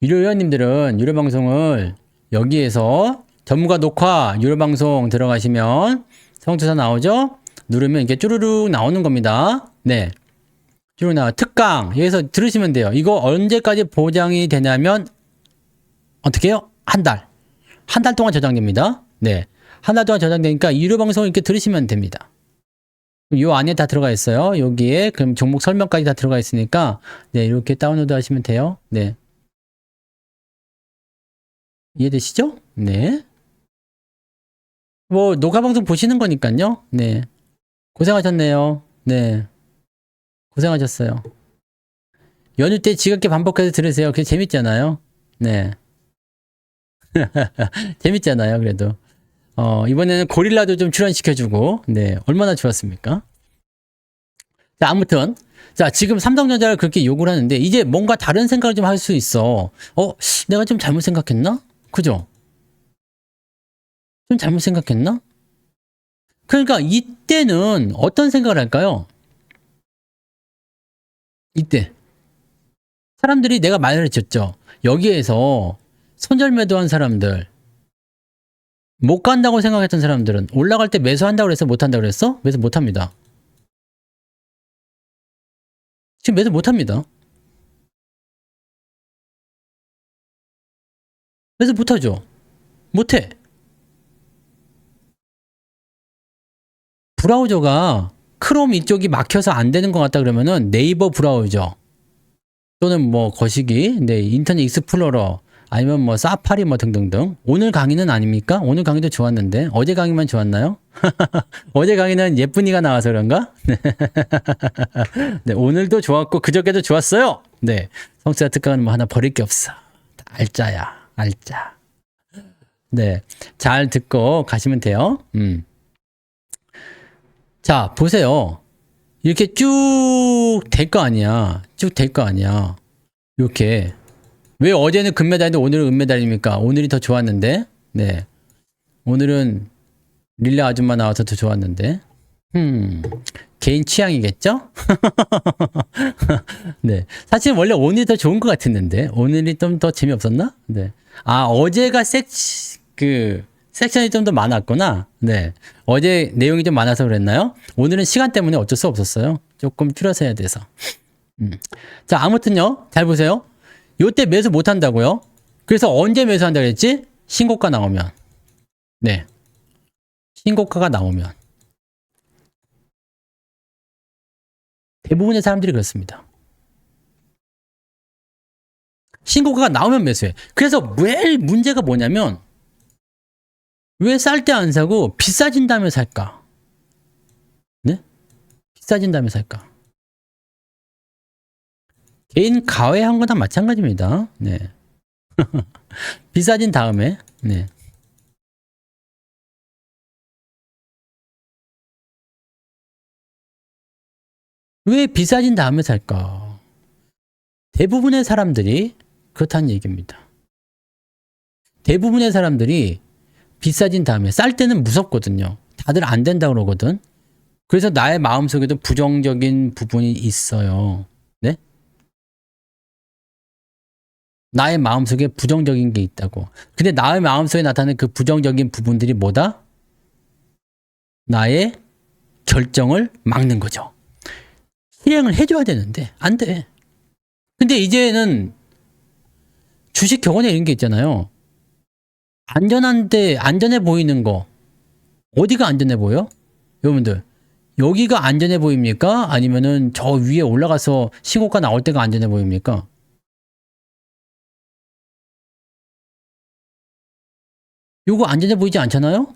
유료회원님들은 유료방송을 여기에서 전문가 녹화 유료방송 들어가시면 성투사 나오죠? 누르면 이렇게 쭈루룩 나오는 겁니다. 네. 쭈루룩 나와. 특강. 여기서 들으시면 돼요. 이거 언제까지 보장이 되냐면, 어떻게 해요? 한 달. 한 달 동안 저장됩니다. 네. 한 달 동안 저장되니까 유료방송을 이렇게 들으시면 됩니다. 요 안에 다 들어가 있어요. 여기에 그럼 종목 설명까지 다 들어가 있으니까, 네. 이렇게 다운로드 하시면 돼요. 네. 이해되시죠? 네. 뭐, 녹화방송 보시는 거니까요. 네. 고생하셨네요. 네. 고생하셨어요. 연휴 때 지겹게 반복해서 들으세요. 그게 재밌잖아요. 네. 재밌잖아요, 그래도. 이번에는 고릴라도 좀 출연시켜주고, 네. 얼마나 좋았습니까? 자, 아무튼. 자, 지금 삼성전자를 그렇게 욕을 하는데, 이제 뭔가 다른 생각을 좀 할 수 있어. 내가 좀 잘못 생각했나? 그죠? 좀 잘못 생각했나? 그러니까 이때는 어떤 생각을 할까요? 이때. 사람들이 내가 말을 했죠. 여기에서 손절매도한 사람들, 못 간다고 생각했던 사람들은 올라갈 때 매수한다고 그랬어? 못 한다고 그랬어? 매수 못 합니다. 지금 매수 못합니다. 매수 못하죠. 못해. 브라우저가 크롬 이쪽이 막혀서 안 되는 것 같다 그러면은 네이버 브라우저 또는 뭐 거시기, 네, 인터넷 익스플로러 아니면 뭐 사파리 뭐 등등등. 오늘 강의는 아닙니까? 오늘 강의도 좋았는데 어제 강의만 좋았나요? 어제 강의는 예쁜이가 나와서 그런가? 네, 오늘도 좋았고 그저께도 좋았어요. 네, 성수야 특강은 뭐 하나 버릴 게 없어. 알짜야, 알짜. 네, 잘 듣고 가시면 돼요. 자, 보세요. 이렇게 쭉 될 거 아니야. 쭉 될 거 아니야. 이렇게. 왜 어제는 금메달인데 오늘은 은메달입니까? 오늘이 더 좋았는데. 네. 오늘은 릴라 아줌마 나와서 더 좋았는데. 개인 취향이겠죠? 네. 사실 원래 오늘이 더 좋은 것 같았는데. 오늘이 좀 더 재미없었나? 네. 아, 어제가 섹션이 좀 더 많았구나. 네. 어제 내용이 좀 많아서 그랬나요? 오늘은 시간 때문에 어쩔 수 없었어요. 조금 줄여서 해야 돼서. 자, 아무튼요. 잘 보세요. 요때 매수 못 한다고요? 그래서 언제 매수한다 그랬지? 신고가 나오면. 네. 신고가가 나오면. 대부분의 사람들이 그렇습니다. 신고가가 나오면 매수해. 그래서 왜 문제가 뭐냐면 왜 쌀 때 안 사고 비싸진 다음에 살까? 네? 비싸진 다음에 살까? 개인 가외한 거나 마찬가지입니다. 네. 비싸진 다음에, 네. 왜 비싸진 다음에 살까? 대부분의 사람들이 그렇다는 얘기입니다. 대부분의 사람들이 비싸진 다음에 쌀 때는 무섭거든요. 다들 안 된다 그러거든. 그래서 나의 마음속에도 부정적인 부분이 있어요. 네? 나의 마음속에 부정적인 게 있다고. 근데 나의 마음속에 나타나는 그 부정적인 부분들이 뭐다? 나의 결정을 막는 거죠. 실행을 해줘야 되는데 안 돼. 근데 이제는 주식 격언에 이런 게 있잖아요. 안전한데 안전해 보이는 거 어디가 안전해 보여? 여러분들 여기가 안전해 보입니까? 아니면은 저 위에 올라가서 신고가 나올 때가 안전해 보입니까? 요거 안전해 보이지 않잖아요?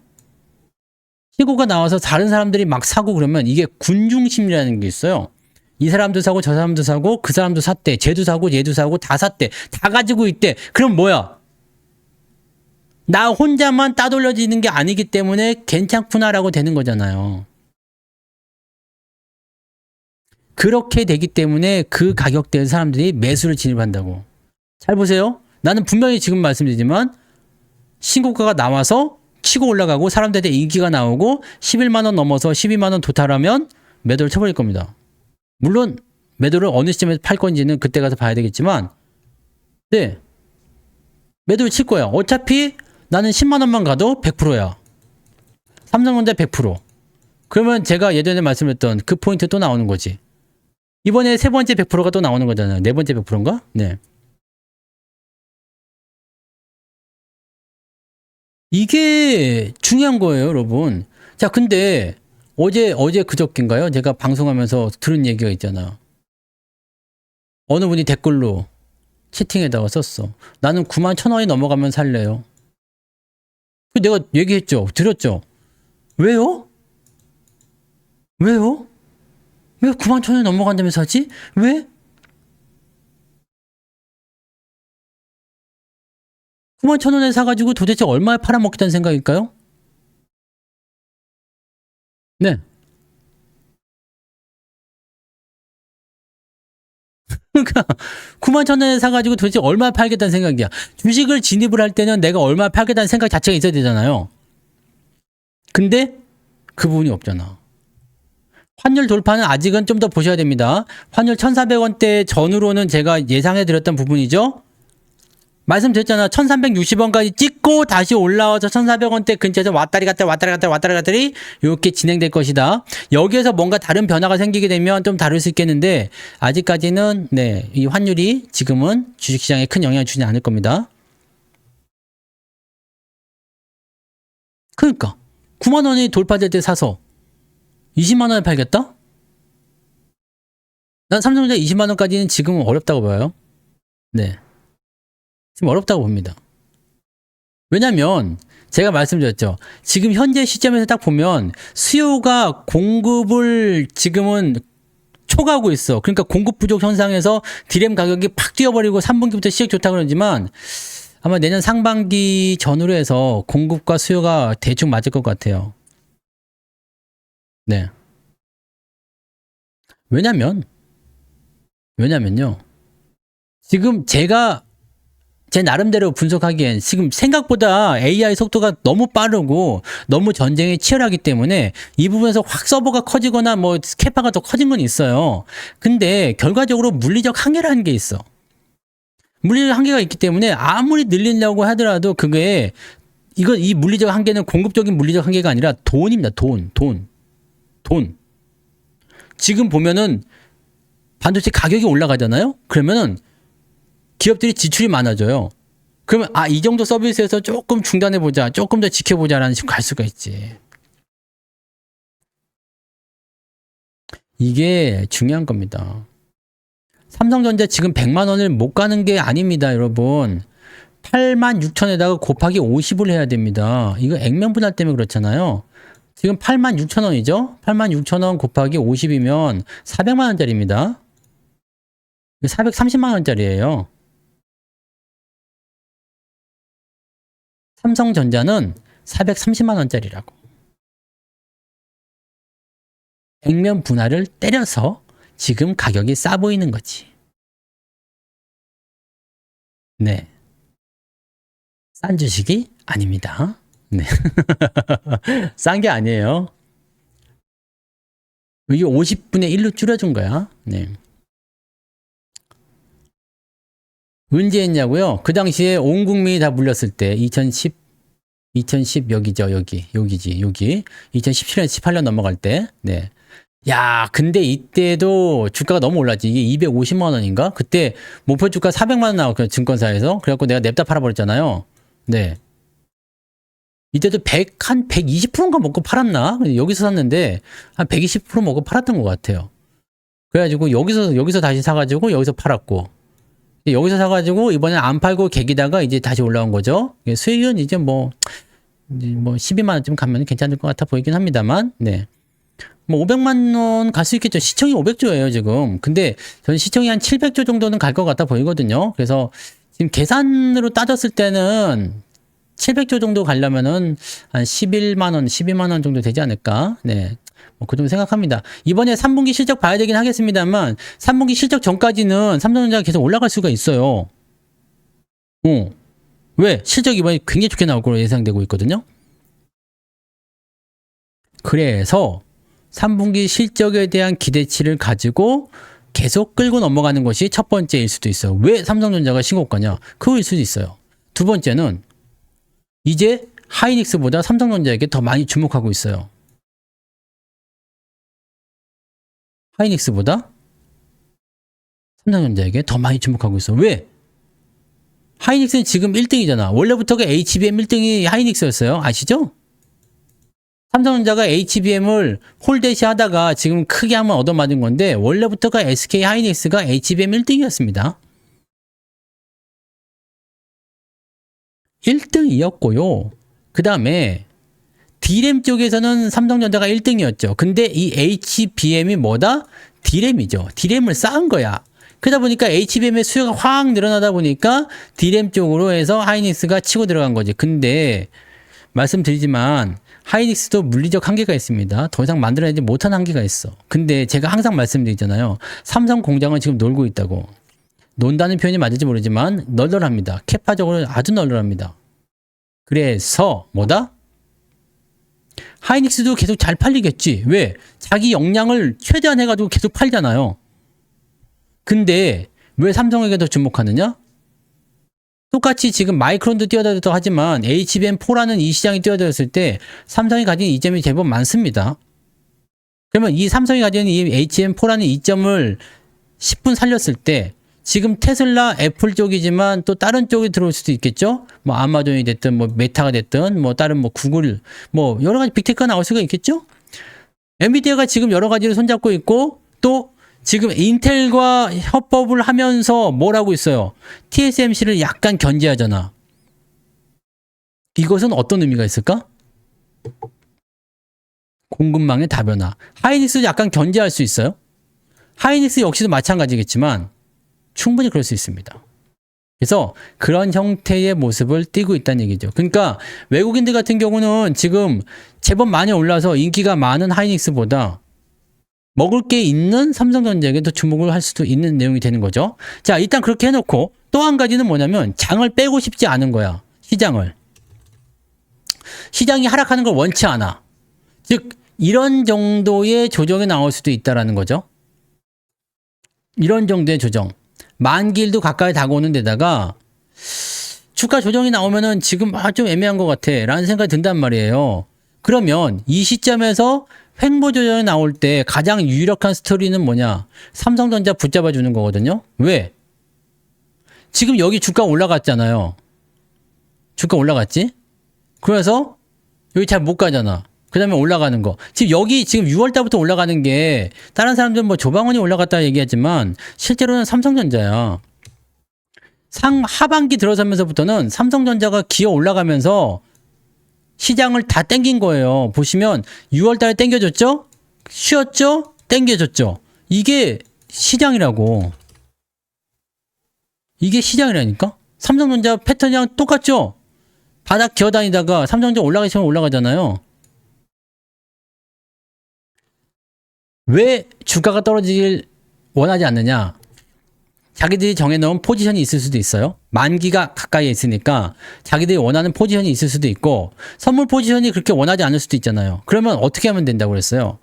신고가 나와서 다른 사람들이 막 사고 그러면 이게 군중심리라는 게 있어요. 이 사람도 사고 저 사람도 사고 그 사람도 샀대. 쟤도 사고 얘도 사고 다 샀대. 다 가지고 있대. 그럼 뭐야? 나 혼자만 따돌려지는 게 아니기 때문에 괜찮구나라고 되는 거잖아요. 그렇게 되기 때문에 그 가격대에 사람들이 매수를 진입한다고. 잘 보세요. 나는 분명히 지금 말씀드리지만 신고가가 나와서 치고 올라가고 사람들한테 인기가 나오고 11만 원 넘어서 12만 원 도달하면 매도를 쳐버릴 겁니다. 물론 매도를 어느 시점에서 팔 건지는 그때 가서 봐야 되겠지만 네. 매도를 칠 거야. 어차피 나는 10만 원만 가도 100%야. 삼성전자 100%. 그러면 제가 예전에 말씀했던 그 포인트 또 나오는 거지. 이번에 세 번째 100%가 또 나오는 거잖아요. 네 번째 100%인가? 네. 이게 중요한 거예요, 여러분. 자, 근데 어제 그저께인가요? 제가 방송하면서 들은 얘기가 있잖아. 어느 분이 댓글로 채팅에다가 썼어. 나는 91,000원이 넘어가면 살래요. 내가 얘기했죠. 드렸죠. 왜요? 왜요? 왜 91,000원이 넘어간다면 사지? 왜? 91,000원에 사가지고 도대체 얼마에 팔아먹겠다는 생각일까요? 네. 그러니까 91,000원에 사가지고 도대체 얼마에 팔겠다는 생각이야. 주식을 진입을 할 때는 내가 얼마에 팔겠다는 생각 자체가 있어야 되잖아요. 근데 그 부분이 없잖아. 환율 돌파는 아직은 좀 더 보셔야 됩니다. 환율 1,400원대 전후로는 제가 예상해 드렸던 부분이죠. 말씀드렸잖아. 1360원까지 찍고 다시 올라와서 1400원대 근처에서 왔다리 갔다리 이렇게 진행될 것이다. 여기에서 뭔가 다른 변화가 생기게 되면 좀 다를 수 있겠는데 아직까지는 네, 이 환율이 지금은 주식시장에 큰 영향을 주지 않을 겁니다. 그러니까 9만 원이 돌파될 때 사서 20만 원에 팔겠다? 난 삼성전자 20만 원까지는 지금은 어렵다고 봐요. 네. 지금 어렵다고 봅니다. 왜냐면 제가 말씀드렸죠. 지금 현재 시점에서 딱 보면 수요가 공급을 지금은 초과하고 있어. 그러니까 공급 부족 현상에서 디램 가격이 팍 뛰어버리고 3분기부터 시작 좋다 그러지만 아마 내년 상반기 전후로 해서 공급과 수요가 대충 맞을 것 같아요. 네. 왜냐면요. 지금 제가 제 나름대로 분석하기엔 지금 생각보다 AI 속도가 너무 빠르고 너무 전쟁이 치열하기 때문에 이 부분에서 확 서버가 커지거나 뭐 캐파가 더 커진 건 있어요. 근데 결과적으로 물리적 한계라는 게 있어. 물리적 한계가 있기 때문에 아무리 늘리려고 하더라도 그게 이 물리적 한계는 공급적인 물리적 한계가 아니라 돈입니다. 돈. 지금 보면은 반도체 가격이 올라가잖아요. 그러면은 기업들이 지출이 많아져요. 그러면 이 정도 서비스에서 조금 중단해보자, 조금 더 지켜보자라는 식으로 갈 수가 있지. 이게 중요한 겁니다. 삼성전자 지금 100만 원을 못 가는 게 아닙니다, 여러분. 86,000에다가 곱하기 50을 해야 됩니다. 이거 액면 분할 때문에 그렇잖아요. 지금 86,000원이죠? 86,000원 곱하기 50이면 400만 원짜리입니다. 430만 원짜리예요. 삼성전자는 430만 원짜리라고. 액면 분할을 때려서 지금 가격이 싸 보이는 거지. 네. 싼 주식이 아닙니다. 네. 싼 게 아니에요. 이게 50분의 1로 줄여준 거야. 네. 언제 했냐고요? 그 당시에 온 국민이 다 물렸을 때 2010 여기죠. 여기 2017년 18년 넘어갈 때. 네. 야, 근데 이때도 주가가 너무 올랐지. 이게 250만 원인가? 그때 목표 주가 400만 원 나왔거든요. 증권사에서. 그래갖고 내가 냅다 팔아버렸잖아요. 네. 이때도 120%인가 먹고 팔았나? 여기서 샀는데 한 120% 먹고 팔았던 것 같아요. 그래가지고 여기서 다시 사가지고 여기서 팔았고, 여기서 사가지고 이번엔 안 팔고 계기다가 이제 다시 올라온 거죠. 수익은 이제 뭐 12만 원쯤 가면 괜찮을 것 같아 보이긴 합니다만, 네. 뭐 500만 원 갈 수 있겠죠. 시청이 500조예요, 지금. 근데 저는 시청이 한 700조 정도는 갈 것 같아 보이거든요. 그래서 지금 계산으로 따졌을 때는 700조 정도 가려면은 한 12만 원 정도 되지 않을까? 네. 뭐 그 정도 생각합니다. 이번에 3분기 실적 봐야 되긴 하겠습니다만 3분기 실적 전까지는 삼성전자가 계속 올라갈 수가 있어요. 왜? 실적 이번에 굉장히 좋게 나올 거로 예상되고 있거든요. 그래서 3분기 실적에 대한 기대치를 가지고 계속 끌고 넘어가는 것이 첫 번째일 수도 있어요. 왜 삼성전자가 신고가냐? 그거일 수도 있어요. 두 번째는 이제 하이닉스보다 삼성전자에게 더 많이 주목하고 있어요. 하이닉스보다 삼성전자에게 더 많이 주목하고 있어. 왜? 하이닉스는 지금 1등이잖아. 원래부터가 HBM 1등이 하이닉스였어요. 아시죠? 삼성전자가 HBM을 홀대시 하다가 지금 크게 한번 얻어맞은 건데 원래부터가 SK 하이닉스가 HBM 1등이었습니다. 1등이었고요. 그 다음에 D램 쪽에서는 삼성전자가 1등이었죠. 근데 이 HBM이 뭐다? D램이죠. D램을 쌓은 거야. 그러다 보니까 HBM의 수요가 확 늘어나다 보니까 D램 쪽으로 해서 하이닉스가 치고 들어간 거지. 근데 말씀드리지만 하이닉스도 물리적 한계가 있습니다. 더 이상 만들어내지 못한 한계가 있어. 근데 제가 항상 말씀드리잖아요. 삼성 공장은 지금 놀고 있다고. 논다는 표현이 맞을지 모르지만 널널합니다. 캐파적으로 아주 널널합니다. 그래서 뭐다? 하이닉스도 계속 잘 팔리겠지. 왜? 자기 역량을 최대한 해가지고 계속 팔잖아요. 근데 왜 삼성에게 더 주목하느냐? 똑같이 지금 마이크론도 뛰어들었다고 하지만 HBM4라는 이 시장이 뛰어들었을 때 삼성이 가진 이점이 제법 많습니다. 그러면 이 삼성이 가진 이 HBM4라는 이점을 10분 살렸을 때 지금 테슬라, 애플 쪽이지만 또 다른 쪽이 들어올 수도 있겠죠? 뭐 아마존이 됐든 뭐 메타가 됐든 뭐 다른 뭐 구글 뭐 여러 가지 빅테크가 나올 수가 있겠죠? 엔비디아가 지금 여러 가지를 손잡고 있고 또 지금 인텔과 협업을 하면서 뭘 하고 있어요? TSMC를 약간 견제하잖아. 이것은 어떤 의미가 있을까? 공급망의 다변화. 하이닉스 약간 견제할 수 있어요? 하이닉스 역시도 마찬가지겠지만 충분히 그럴 수 있습니다. 그래서 그런 형태의 모습을 띠고 있다는 얘기죠. 그러니까 외국인들 같은 경우는 지금 제법 많이 올라서 인기가 많은 하이닉스보다 먹을 게 있는 삼성전자에게 더 주목을 할 수도 있는 내용이 되는 거죠. 자, 일단 그렇게 해놓고 또 한 가지는 뭐냐면 장을 빼고 싶지 않은 거야. 시장을. 시장이 하락하는 걸 원치 않아. 즉 이런 정도의 조정이 나올 수도 있다라는 거죠. 이런 정도의 조정. 만기일도 가까이 다가오는 데다가 주가 조정이 나오면은 지금 좀 애매한 것 같아 라는 생각이 든단 말이에요. 그러면 이 시점에서 횡보 조정이 나올 때 가장 유력한 스토리는 뭐냐? 삼성전자 붙잡아 주는 거거든요. 왜? 지금 여기 주가 올라갔잖아요. 주가 올라갔지? 그래서 여기 잘 못 가잖아. 그 다음에 올라가는 거. 지금 여기 지금 6월 달부터 올라가는 게 다른 사람들은 뭐 조방원이 올라갔다 얘기하지만 실제로는 삼성전자야. 하반기 들어서면서부터는 삼성전자가 기어 올라가면서 시장을 다 땡긴 거예요. 보시면 6월 달에 땡겨줬죠? 쉬었죠? 땡겨줬죠? 이게 시장이라고. 이게 시장이라니까? 삼성전자 패턴이랑 똑같죠? 바닥 기어다니다가 삼성전자 올라가기 시작하면 올라가잖아요. 왜 주가가 떨어지길 원하지 않느냐? 자기들이 정해놓은 포지션이 있을 수도 있어요. 만기가 가까이에 있으니까 자기들이 원하는 포지션이 있을 수도 있고 선물 포지션이 그렇게 원하지 않을 수도 있잖아요. 그러면 어떻게 하면 된다고 그랬어요?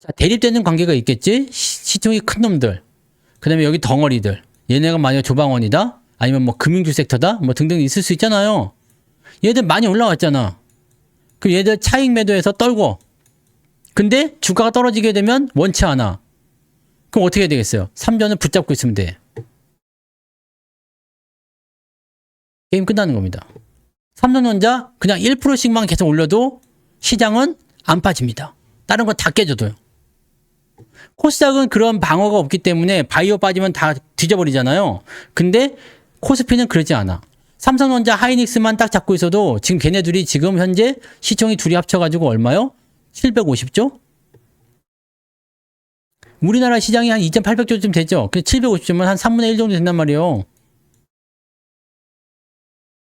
자, 대립되는 관계가 있겠지? 시총이 큰 놈들. 그 다음에 여기 덩어리들. 얘네가 만약 조방원이다? 아니면 뭐 금융주 섹터다? 뭐 등등 있을 수 있잖아요. 얘들 많이 올라왔잖아. 그럼 얘들 차익 매도해서 떨고 근데 주가가 떨어지게 되면 원치 않아. 그럼 어떻게 해야 되겠어요? 삼전을 붙잡고 있으면 돼. 게임 끝나는 겁니다. 삼성전자 그냥 1%씩만 계속 올려도 시장은 안 빠집니다. 다른 거 다 깨져도요. 코스닥은 그런 방어가 없기 때문에 바이오 빠지면 다 뒤져버리잖아요. 근데 코스피는 그러지 않아. 삼성전자 하이닉스만 딱 잡고 있어도 지금 걔네들이 지금 현재 시총이 둘이 합쳐가지고 얼마요? 750조? 우리나라 시장이 한 2,800조쯤 되죠? 750조면 한 3분의 1 정도 된단 말이에요.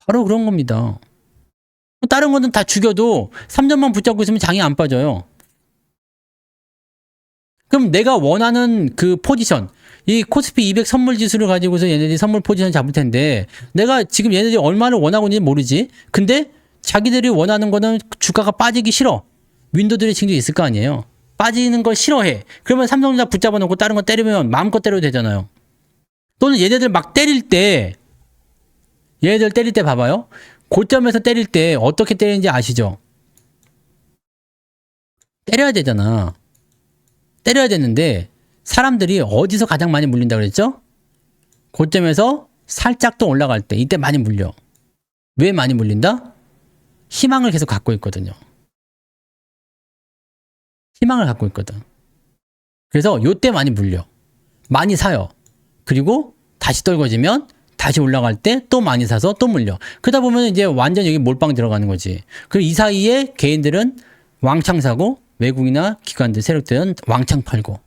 바로 그런 겁니다. 다른 거는 다 죽여도 3점만 붙잡고 있으면 장이 안 빠져요. 그럼 내가 원하는 그 포지션, 이 코스피 200 선물 지수를 가지고서 얘네들이 선물 포지션 잡을 텐데 내가 지금 얘네들이 얼마를 원하고 있는지 모르지. 근데 자기들이 원하는 거는 주가가 빠지기 싫어. 윈도들의 층도 있을 거 아니에요. 빠지는 걸 싫어해. 그러면 삼성전자 붙잡아 놓고 다른 거 때리면 마음껏 때려도 되잖아요. 또는 얘네들 막 때릴 때 봐봐요. 고점에서 때릴 때 어떻게 때리는지 아시죠? 때려야 되잖아. 때려야 되는데 사람들이 어디서 가장 많이 물린다 그랬죠? 고점에서 살짝 더 올라갈 때 이때 많이 물려. 왜 많이 물린다? 희망을 계속 갖고 있거든요. 희망을 갖고 있거든. 그래서 요때 많이 물려. 많이 사요. 그리고 다시 떨궈지면 다시 올라갈 때 또 많이 사서 또 물려. 그러다 보면 이제 완전 여기 몰빵 들어가는 거지. 그리고 이 사이에 개인들은 왕창 사고 외국이나 기관들 세력들은 왕창 팔고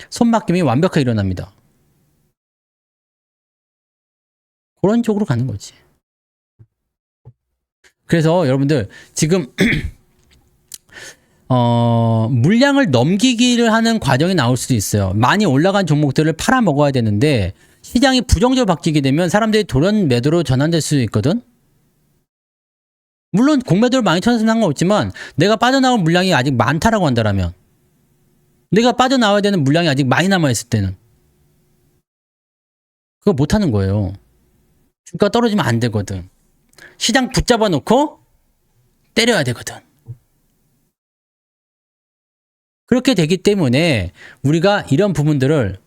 손바뀜이 완벽하게 일어납니다. 그런 쪽으로 가는 거지. 그래서 여러분들 지금 물량을 넘기기를 하는 과정이 나올 수도 있어요. 많이 올라간 종목들을 팔아 먹어야 되는데 시장이 부정적으로 바뀌게 되면 사람들이 돌연 매도로 전환될 수 있거든. 물론 공매도를 많이 쳐서는 상관없지만 내가 빠져나올 물량이 아직 많다라고 한다라면 내가 빠져나와야 되는 물량이 아직 많이 남아있을 때는 그거 못하는 거예요. 주가 떨어지면 안 되거든. 시장 붙잡아 놓고 때려야 되거든. 그렇게 되기 때문에 우리가 이런 부분들을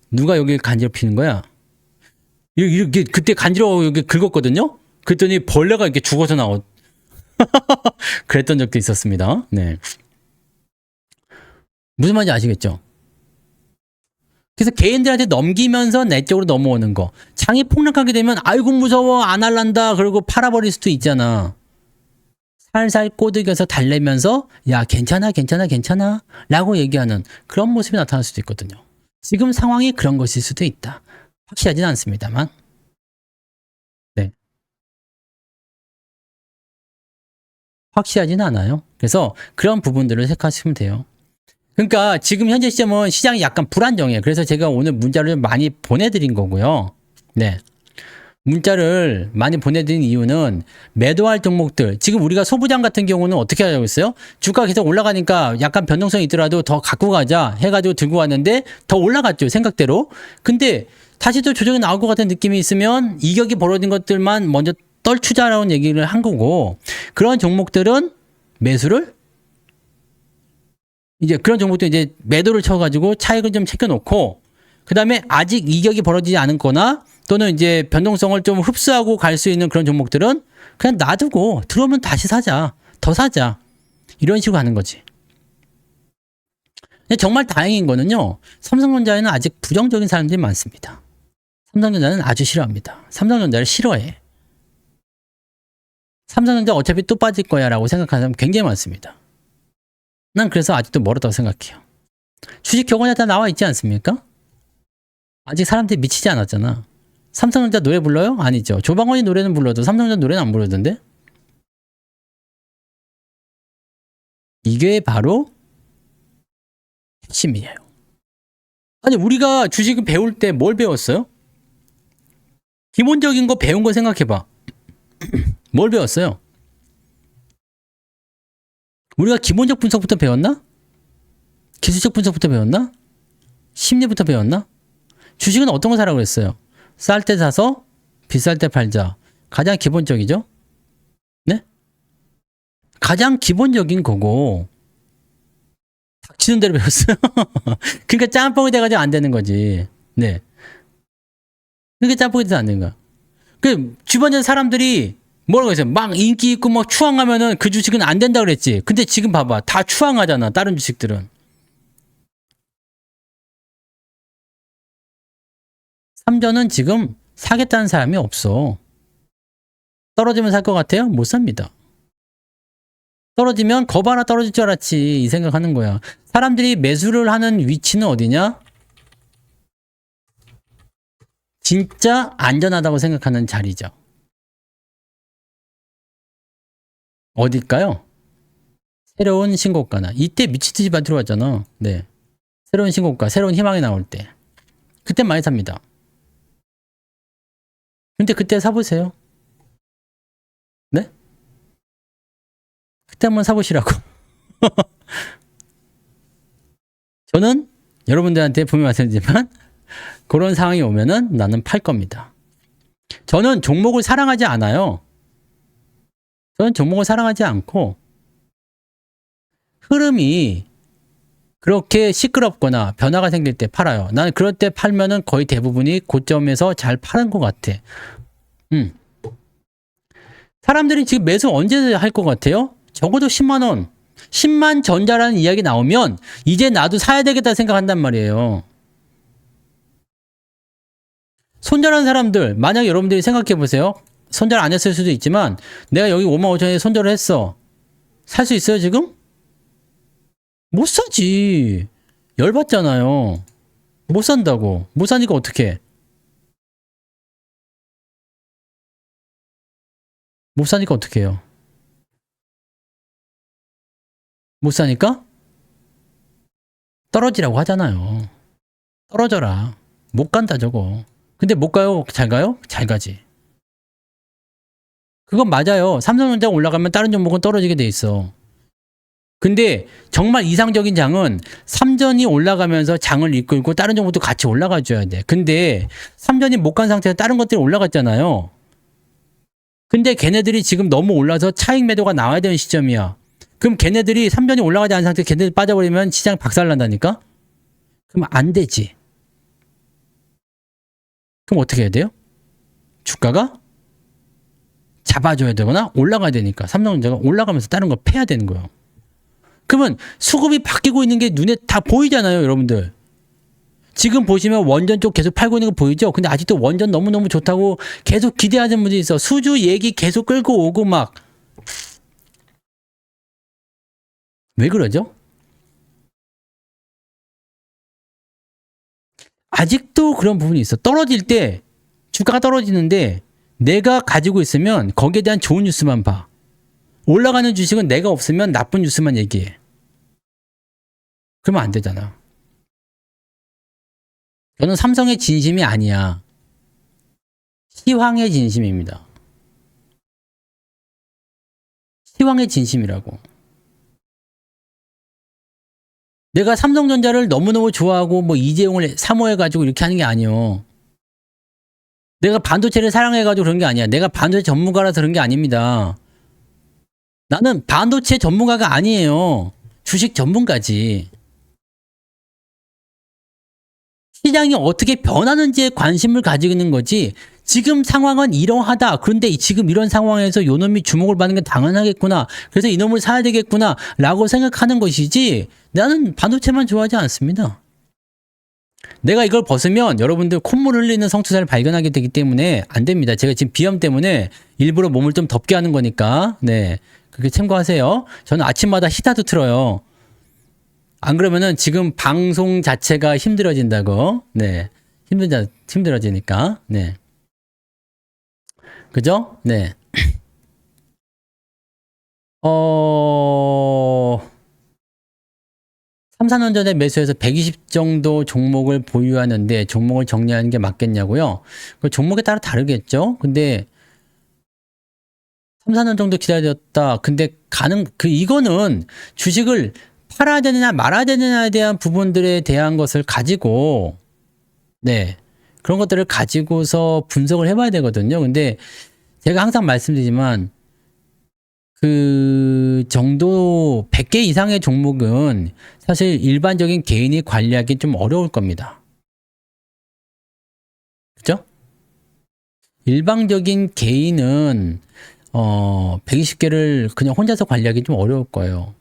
누가 여기 간지럽히는 거야? 이렇게 그때 간지러워 여기 긁었거든요? 그랬더니 벌레가 이렇게 죽어서 나오. 그랬던 적도 있었습니다. 네. 무슨 말인지 아시겠죠? 그래서 개인들한테 넘기면서 내 쪽으로 넘어오는 거. 장이 폭락하게 되면 아이고 무서워 안 할란다 그러고 팔아버릴 수도 있잖아. 살살 꼬드겨서 달래면서 야 괜찮아 라고 얘기하는 그런 모습이 나타날 수도 있거든요. 지금 상황이 그런 것일 수도 있다. 확실하지는 않습니다만. 네. 확실하지는 않아요. 그래서 그런 부분들을 생각하시면 돼요. 그러니까 지금 현재 시점은 시장이 약간 불안정해요. 그래서 제가 오늘 문자를 많이 보내드린 거고요. 네. 문자를 많이 보내드린 이유는 매도할 종목들, 지금 우리가 소부장 같은 경우는 어떻게 하자고 했어요? 주가 계속 올라가니까 약간 변동성이 있더라도 더 갖고 가자 해가지고 들고 왔는데 더 올라갔죠, 생각대로. 근데 다시 또 조정이 나올 것 같은 느낌이 있으면 이격이 벌어진 것들만 먼저 떨추자라는 얘기를 한 거고, 그런 종목들은 매수를 이제 그런 종목도 이제 매도를 쳐가지고 차익을 좀 챙겨놓고, 그 다음에 아직 이격이 벌어지지 않았거나 또는 이제 변동성을 좀 흡수하고 갈 수 있는 그런 종목들은 그냥 놔두고 들어오면 다시 사자, 더 사자, 이런 식으로 하는 거지. 근데 정말 다행인 거는요, 삼성전자에는 아직 부정적인 사람들이 많습니다. 삼성전자는 아주 싫어합니다. 삼성전자를 싫어해. 삼성전자 어차피 또 빠질 거야 라고 생각하는 사람 굉장히 많습니다. 난 그래서 아직도 멀었다고 생각해요. 주식 격언에 다 나와 있지 않습니까? 아직 사람들이 미치지 않았잖아. 삼성전자 노래 불러요? 아니죠. 조방원이 노래는 불러도 삼성전자 노래는 안 부르던데? 이게 바로 핵심이에요. 아니 우리가 주식을 배울 때 뭘 배웠어요? 기본적인 거 배운 거 생각해봐. 뭘 배웠어요? 우리가 기본적 분석부터 배웠나? 기술적 분석부터 배웠나? 심리부터 배웠나? 주식은 어떤 거 사라고 그랬어요? 쌀 때 사서 비쌀 때 팔자. 가장 기본적이죠? 네? 가장 기본적인 거고 닥치는 대로 배웠어요. 그러니까 짬뽕이 돼가지고 안 되는 거지. 네. 그러니까 짬뽕이 돼서 안 되는 거야. 그 주변에 사람들이 뭐라고 했어요? 막 인기 있고 막 추앙하면은 그 주식은 안 된다 그랬지. 근데 지금 봐봐. 다 추앙하잖아. 다른 주식들은. 삼전은 지금 사겠다는 사람이 없어. 떨어지면 살 것 같아요? 못 삽니다. 떨어지면 거봐라 떨어질 줄 알았지 이 생각하는 거야. 사람들이 매수를 하는 위치는 어디냐? 진짜 안전하다고 생각하는 자리죠. 어딜까요? 새로운 신고가나. 이때 미치듯이 들어왔잖아. 네. 새로운 신고가, 새로운 희망이 나올 때. 그때 많이 삽니다. 근데 그때 사보세요. 네? 그때 한번 사보시라고. 저는 여러분들한테 분명히 말씀드리지만 그런 상황이 오면은 나는 팔 겁니다. 저는 종목을 사랑하지 않아요. 저는 종목을 사랑하지 않고 흐름이 그렇게 시끄럽거나 변화가 생길 때 팔아요. 나는 그럴 때 팔면은 거의 대부분이 고점에서 잘 파는 것 같아. 사람들이 지금 매수 언제 할 것 같아요? 적어도 10만 원. 10만 전자라는 이야기 나오면 이제 나도 사야 되겠다 생각한단 말이에요. 손절한 사람들, 만약 여러분들이 생각해 보세요. 손절 안 했을 수도 있지만 내가 여기 5만 5천에 손절을 했어. 살 수 있어요 지금? 못 사지. 열받잖아요. 못 산다고. 못 사니까 어떡해. 못 사니까 어떡해요. 못 사니까 떨어지라고 하잖아요. 떨어져라. 못 간다 저거. 근데 못 가요? 잘 가요? 잘 가지. 그건 맞아요. 삼성전자가 올라가면 다른 종목은 떨어지게 돼 있어. 근데 정말 이상적인 장은 삼전이 올라가면서 장을 이끌고 다른 종목도 같이 올라가 줘야 돼. 근데 삼전이 못 간 상태에서 다른 것들이 올라갔잖아요. 근데 걔네들이 지금 너무 올라서 차익 매도가 나와야 되는 시점이야. 그럼 걔네들이 3전이 올라가지 않은 상태에 걔네들이 빠져버리면 시장 박살난다니까? 그럼 안 되지. 그럼 어떻게 해야 돼요? 주가가 잡아줘야 되거나 올라가야 되니까 삼성전자가 올라가면서 다른 걸 패야 되는 거예요. 그러면 수급이 바뀌고 있는 게 눈에 다 보이잖아요, 여러분들. 지금 보시면 원전 쪽 계속 팔고 있는 거 보이죠? 근데 아직도 원전 너무너무 좋다고 계속 기대하는 분들이 있어. 수주 얘기 계속 끌고 오고 막. 왜 그러죠? 아직도 그런 부분이 있어. 떨어질 때, 주가가 떨어지는데 내가 가지고 있으면 거기에 대한 좋은 뉴스만 봐. 올라가는 주식은 내가 없으면 나쁜 뉴스만 얘기해. 그러면 안 되잖아. 저는 삼성의 진심이 아니야. 시황의 진심입니다. 시황의 진심이라고. 내가 삼성전자를 너무너무 좋아하고 뭐 이재용을 사모해가지고 이렇게 하는 게 아니에요. 내가 반도체를 사랑해가지고 그런 게 아니야. 내가 반도체 전문가라서 그런 게 아닙니다. 나는 반도체 전문가가 아니에요. 주식 전문가지. 시장이 어떻게 변하는지에 관심을 가지고 있는 거지. 지금 상황은 이러하다. 그런데 지금 이런 상황에서 요놈이 주목을 받는 게 당연하겠구나. 그래서 이놈을 사야 되겠구나. 라고 생각하는 것이지. 나는 반도체만 좋아하지 않습니다. 내가 이걸 벗으면 여러분들 콧물 흘리는 성투사를 발견하게 되기 때문에 안 됩니다. 제가 지금 비염 때문에 일부러 몸을 좀 덥게 하는 거니까. 네. 그렇게 참고하세요. 저는 아침마다 히타도 틀어요. 안 그러면은 지금 방송 자체가 힘들어진다고. 네. 힘들어지니까. 네. 그죠? 네. 삼산전자에 매수해서 120 정도 종목을 보유하는데 종목을 정리하는 게 맞겠냐고요? 그 종목에 따라 다르겠죠? 근데 3, 4년 정도 기다렸다. 근데 이거는 주식을 팔아야 되느냐 말아야 되느냐에 대한 부분들에 대한 것을 가지고, 네. 그런 것들을 가지고서 분석을 해봐야 되거든요. 근데 제가 항상 말씀드리지만, 그 정도 100개 이상의 종목은 사실 일반적인 개인이 관리하기 좀 어려울 겁니다. 그죠? 일반적인 개인은 120개를 그냥 혼자서 관리하기 좀 어려울 거예요.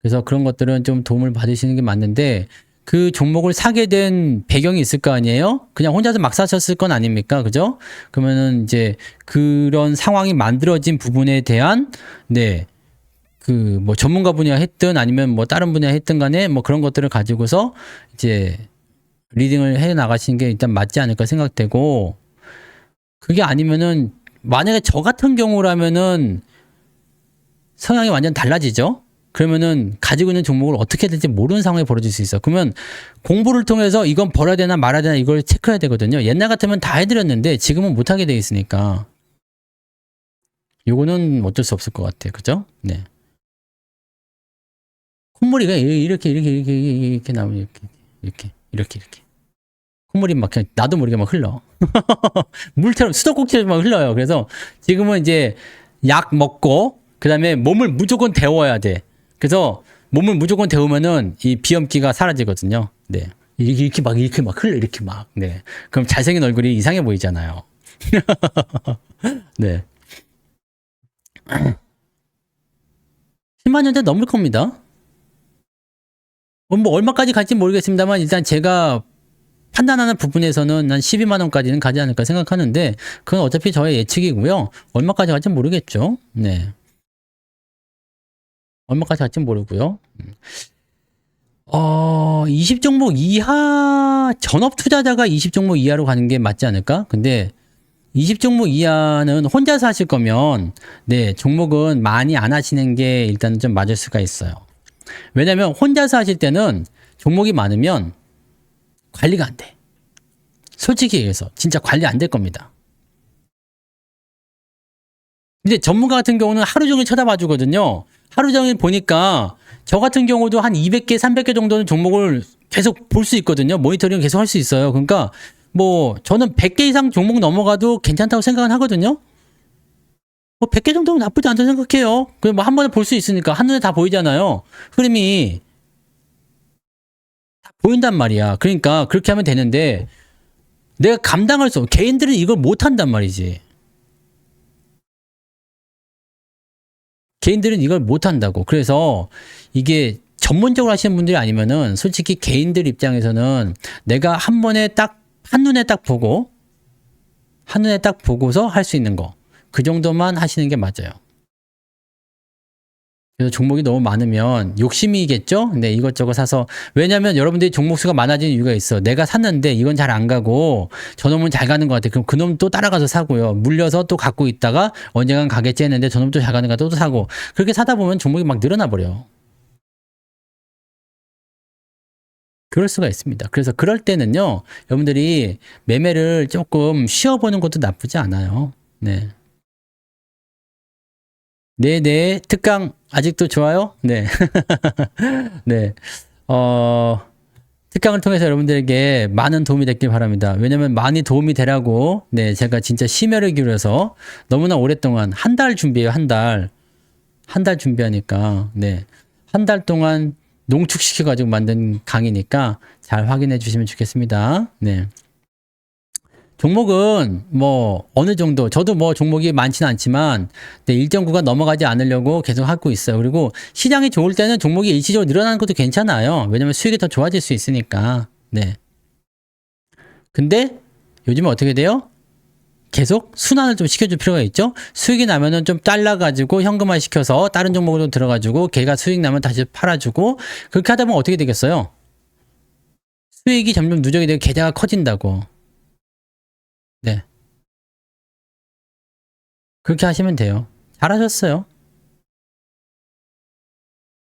그래서 그런 것들은 좀 도움을 받으시는 게 맞는데, 그 종목을 사게 된 배경이 있을 거 아니에요? 그냥 혼자서 막 사셨을 건 아닙니까? 그죠? 그러면은 이제 그런 상황이 만들어진 부분에 대한, 네, 그 뭐 전문가 분야 했든 아니면 뭐 다른 분야 했든 간에 뭐 그런 것들을 가지고서 이제 리딩을 해 나가시는 게 일단 맞지 않을까 생각되고, 그게 아니면은 만약에 저 같은 경우라면은 성향이 완전 달라지죠? 그러면은 가지고 있는 종목을 어떻게 될지 모르는 상황이 벌어질 수 있어. 그러면 공부를 통해서 이건 벌어야 되나 말아야 되나 이걸 체크해야 되거든요. 옛날 같으면 다 해드렸는데 지금은 못하게 돼 있으니까. 요거는 어쩔 수 없을 것 같아. 그죠? 네. 콧물이가 이렇게 나오면 이렇게. 콧물이 막 그냥 나도 모르게 막 흘러. 물처럼 수도꼭지처럼 막 흘러요. 그래서 지금은 이제 약 먹고 그 다음에 몸을 무조건 데워야 돼. 그래서 몸을 무조건 데우면은 이 비염기가 사라지거든요. 네. 이렇게 막 흘러, 이렇게 막. 네. 그럼 잘생긴 얼굴이 이상해 보이잖아요. 네. 10만 년대 넘을 겁니다. 뭐 얼마까지 갈지 모르겠습니다만 일단 제가 판단하는 부분에서는 한 12만 원까지는 가지 않을까 생각하는데 그건 어차피 저의 예측이고요. 얼마까지 갈지 모르겠죠. 네. 얼마까지 갈지 모르고요. 20종목 이하, 전업 투자자가 20종목 이하로 가는 게 맞지 않을까? 근데 20종목 이하는 혼자서 하실 거면, 네, 종목은 많이 안 하시는 게 일단 좀 맞을 수가 있어요. 왜냐면 혼자서 하실 때는 종목이 많으면 관리가 안 돼. 솔직히 얘기해서 진짜 관리 안 될 겁니다. 근데 전문가 같은 경우는 하루 종일 쳐다봐 주거든요. 하루 종일 보니까 저 같은 경우도 한 200개, 300개 정도는 종목을 계속 볼 수 있거든요. 모니터링 계속 할 수 있어요. 그러니까 뭐 저는 100개 이상 종목 넘어가도 괜찮다고 생각은 하거든요. 뭐 100개 정도는 나쁘지 않다고 생각해요. 그냥 뭐 한 번에 볼 수 있으니까 한눈에 다 보이잖아요. 흐름이 다 보인단 말이야. 그러니까 그렇게 하면 되는데 내가 감당할 수 없어. 개인들은 이걸 못 한단 말이지. 개인들은 이걸 못 한다고. 그래서 이게 전문적으로 하시는 분들이 아니면은 솔직히 개인들 입장에서는 내가 한 번에 딱 한눈에 딱 보고 한눈에 딱 보고서 할 수 있는 거. 그 정도만 하시는 게 맞아요. 그래서 종목이 너무 많으면 욕심이겠죠? 네, 이것저것 사서. 왜냐면 여러분들이 종목 수가 많아지는 이유가 있어. 내가 샀는데 이건 잘 안 가고 저놈은 잘 가는 것 같아. 그럼 그놈 또 따라가서 사고요. 물려서 또 갖고 있다가 언젠간 가겠지 했는데 저놈 또 잘 가는 거 또 사고. 그렇게 사다 보면 종목이 막 늘어나 버려. 그럴 수가 있습니다. 그래서 그럴 때는요, 여러분들이 매매를 조금 쉬어보는 것도 나쁘지 않아요. 네. 네네. 특강 아직도 좋아요? 네. 네. 특강을 통해서 여러분들에게 많은 도움이 됐길 바랍니다. 왜냐면 많이 도움이 되라고, 네, 제가 진짜 심혈을 기울여서 너무나 오랫동안 한 달 준비해요, 한 달. 한 달 준비하니까, 네. 한 달 동안 농축시켜가지고 만든 강의니까 잘 확인해 주시면 좋겠습니다. 네. 종목은 뭐 어느 정도 저도 뭐 종목이 많지는 않지만 네, 일정 구간 넘어가지 않으려고 계속 하고 있어요. 그리고 시장이 좋을 때는 종목이 일시적으로 늘어나는 것도 괜찮아요. 왜냐면 수익이 더 좋아질 수 있으니까. 네. 근데 요즘은 어떻게 돼요? 계속 순환을 좀 시켜줄 필요가 있죠. 수익이 나면은 좀 잘라가지고 현금화 시켜서 다른 종목으로 들어가지고 걔가 수익 나면 다시 팔아주고 그렇게 하다 보면 어떻게 되겠어요? 수익이 점점 누적이 되고 계좌가 커진다고. 네. 그렇게 하시면 돼요. 잘하셨어요.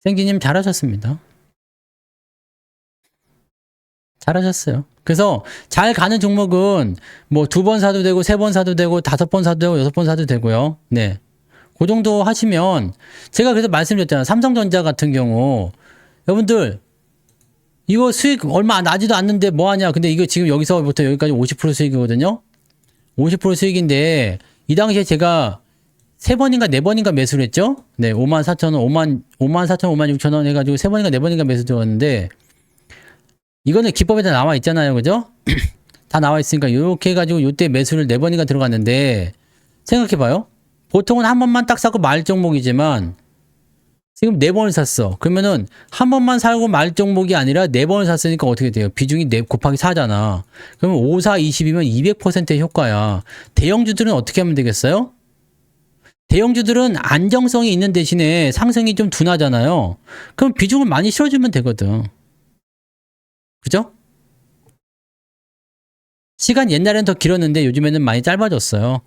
생기님 잘하셨습니다. 잘하셨어요. 그래서 잘 가는 종목은 뭐 2번 사도 되고 3번 사도 되고 5번 사도 되고 6번 사도 되고요. 네. 그 정도 하시면 제가 그래서 말씀드렸잖아요. 삼성전자 같은 경우 여러분들 이거 수익 얼마 나지도 않는데 뭐 하냐. 근데 이거 지금 여기서부터 여기까지 50% 수익이거든요. 50% 수익인데 이 당시에 제가 3번인가 4번인가 매수를 했죠? 네, 54,000원, 54,000원, 56,000원 해가지고 3번인가 4번인가 매수 들어갔는데, 이거는 기법에 다 나와 있잖아요. 그죠? 다 나와 있으니까, 요렇게 해가지고 요때 매수를 4번인가 들어갔는데, 생각해봐요. 보통은 한 번만 딱 사고 말 종목이지만, 지금 4번을 샀어. 그러면은, 한 번만 사고 말 종목이 아니라 4번을 샀으니까 어떻게 돼요? 비중이 4 곱하기 4잖아. 그러면 5, 4, 20이면 200%의 효과야. 대형주들은 어떻게 하면 되겠어요? 대형주들은 안정성이 있는 대신에 상승이 좀 둔하잖아요. 그럼 비중을 많이 실어주면 되거든. 그죠? 시간 옛날엔 더 길었는데 요즘에는 많이 짧아졌어요.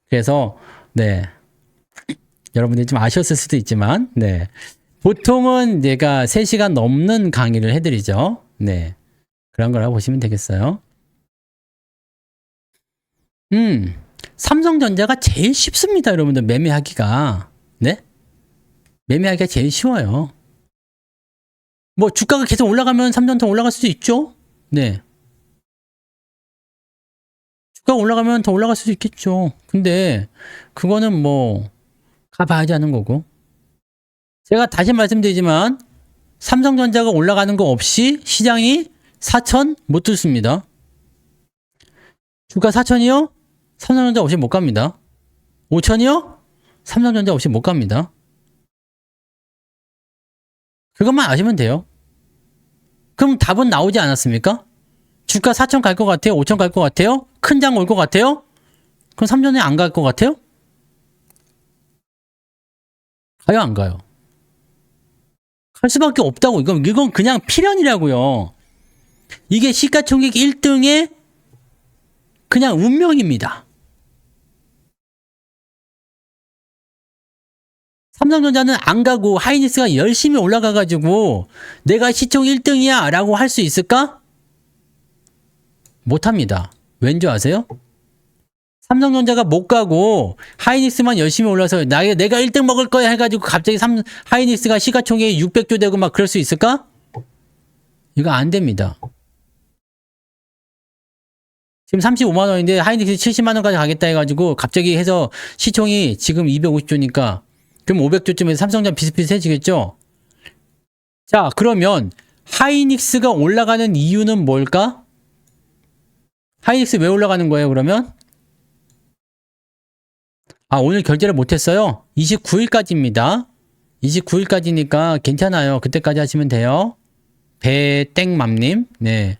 그래서 네, 여러분들이 좀 아쉬웠을 수도 있지만 네, 보통은 내가 3시간 넘는 강의를 해드리죠. 네, 그런 거라고 보시면 되겠어요. 삼성전자가 제일 쉽습니다, 여러분들. 매매하기가. 네? 매매하기가 제일 쉬워요. 뭐 주가가 계속 올라가면 삼성전자 올라갈 수도 있죠. 네. 주가가 올라가면 더 올라갈 수도 있겠죠. 근데 그거는 뭐 가봐야지 하는 거고. 제가 다시 말씀드리지만 삼성전자가 올라가는 거 없이 시장이 4천 못 뚫습니다. 주가 4천이요? 삼성전자 없이 못 갑니다. 5천이요? 삼성전자 없이 못 갑니다. 그것만 아시면 돼요. 그럼 답은 나오지 않았습니까? 주가 4천 갈 것 같아요? 5천 갈 것 같아요? 큰 장 올 것 같아요? 그럼 3년에 안 갈 것 같아요? 가요, 안 가요? 갈 수밖에 없다고. 이건 그냥 필연이라고요. 이게 시가총액 1등의 그냥 운명입니다. 삼성전자는 안 가고 하이닉스가 열심히 올라가가지고 내가 시총 1등이야 라고 할 수 있을까? 못합니다. 왠지 아세요? 삼성전자가 못 가고 하이닉스만 열심히 올라서 내가 1등 먹을 거야 해가지고 갑자기 하이닉스가 시가총액이 600조 되고 막 그럴 수 있을까? 이거 안 됩니다. 지금 35만 원인데 하이닉스 70만 원까지 가겠다 해가지고 갑자기 해서 시총이 지금 250조니까 그럼 500조쯤에서 삼성전 비슷비슷해지겠죠? 자, 그러면 하이닉스가 올라가는 이유는 뭘까? 하이닉스 왜 올라가는 거예요, 그러면? 아, 오늘 결제를 못했어요? 29일까지입니다. 29일까지니까 괜찮아요. 그때까지 하시면 돼요. 배땡맘님. 네.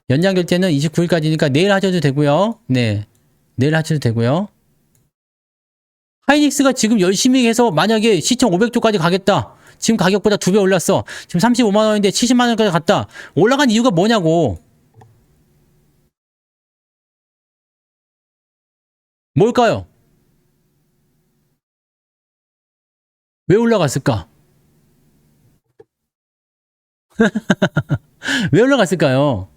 연장 결제는 29일까지니까 내일 하셔도 되고요. 네. 내일 하셔도 되고요. 하이닉스가 지금 열심히 해서 만약에 시총 500조까지 가겠다. 지금 가격보다 2배 올랐어. 지금 35만 원인데 70만 원까지 갔다. 올라간 이유가 뭐냐고. 뭘까요? 왜 올라갔을까? 왜 올라갔을까요?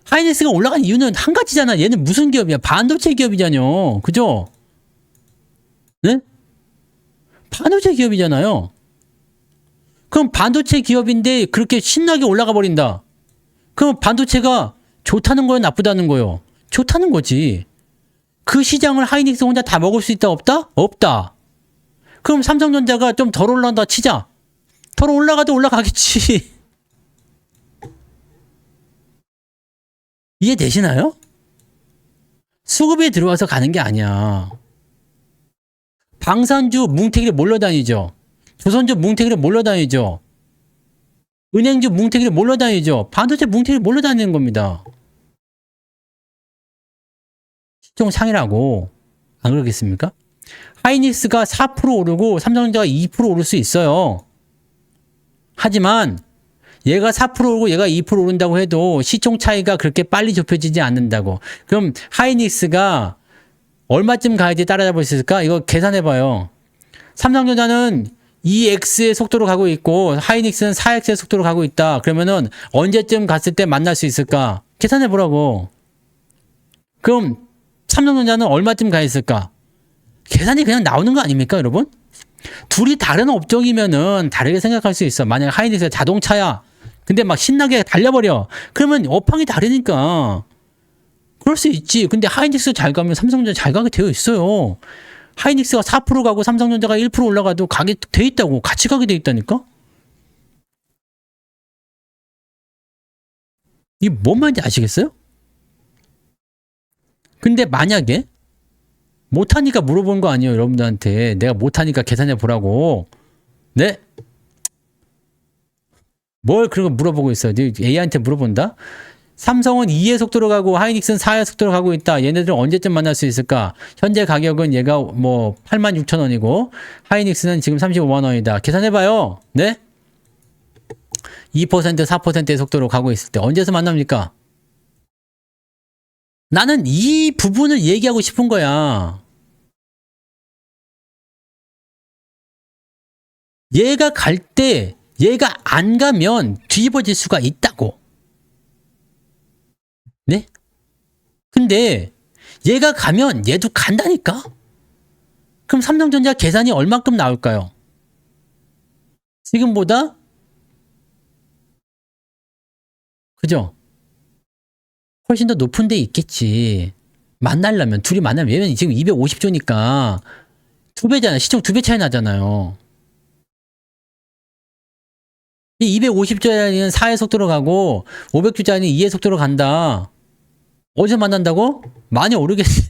하이닉스가 올라간 이유는 한 가지잖아. 얘는 무슨 기업이야? 반도체 기업이잖아요. 그죠? 네? 반도체 기업이잖아요. 그럼 반도체 기업인데 그렇게 신나게 올라가 버린다. 그럼 반도체가 좋다는 거예요? 나쁘다는 거예요? 좋다는 거지. 그 시장을 하이닉스 혼자 다 먹을 수 있다? 없다? 없다. 그럼 삼성전자가 좀 덜 올라간다 치자. 덜 올라가도 올라가겠지. 이해되시나요? 수급이 들어와서 가는 게 아니야. 방산주 뭉태기를 몰려다니죠. 조선주 뭉태기를 몰려다니죠. 은행주 뭉태기를 몰려다니죠. 반도체 뭉태기를 몰려다니는 겁니다. 시총 상이라고. 안 그러겠습니까? 하이닉스가 4% 오르고 삼성전자가 2% 오를 수 있어요. 하지만 얘가 4% 오르고 얘가 2% 오른다고 해도 시총 차이가 그렇게 빨리 좁혀지지 않는다고. 그럼 하이닉스가 얼마쯤 가야지 따라잡을 수 있을까? 이거 계산해봐요. 삼성전자는 2x의 속도로 가고 있고 하이닉스는 4x의 속도로 가고 있다. 그러면은 언제쯤 갔을 때 만날 수 있을까? 계산해보라고. 그럼 삼성전자는 얼마쯤 가 있을까? 계산이 그냥 나오는 거 아닙니까, 여러분? 둘이 다른 업종이면은 다르게 생각할 수 있어. 만약 하이닉스가 자동차야. 근데 막 신나게 달려버려. 그러면 업황이 다르니까. 그럴 수 있지. 근데 하이닉스 잘 가면 삼성전자 잘 가게 되어 있어요. 하이닉스가 4% 가고 삼성전자가 1% 올라가도 가게 돼 있다고. 같이 가게 돼 있다니까? 이게 뭔 말인지 아시겠어요? 근데 만약에 못하니까 물어본 거 아니에요, 여러분들한테. 내가 못하니까 계산해 보라고. 네? 뭘 그런 거 물어보고 있어요? AI한테 물어본다? 삼성은 2의 속도로 가고 하이닉스는 4의 속도로 가고 있다. 얘네들은 언제쯤 만날 수 있을까? 현재 가격은 얘가 뭐 86,000원이고 하이닉스는 지금 35만 원이다. 계산해봐요. 네? 2% 4%의 속도로 가고 있을 때 언제서 만납니까? 나는 이 부분을 얘기하고 싶은 거야. 얘가 갈 때 얘가 안 가면 뒤집어질 수가 있다고. 네? 근데 얘가 가면 얘도 간다니까? 그럼 삼성전자 계산이 얼만큼 나올까요? 지금보다? 그죠? 훨씬 더 높은 데 있겠지. 만나려면, 둘이 만나면, 얘는 지금 250조니까 2배잖아요. 시총 2배 차이 나잖아요. 이 250조짜리는 4의 속도로 가고 500조짜리는 2의 속도로 간다. 어디서 만난다고? 많이 오르겠지.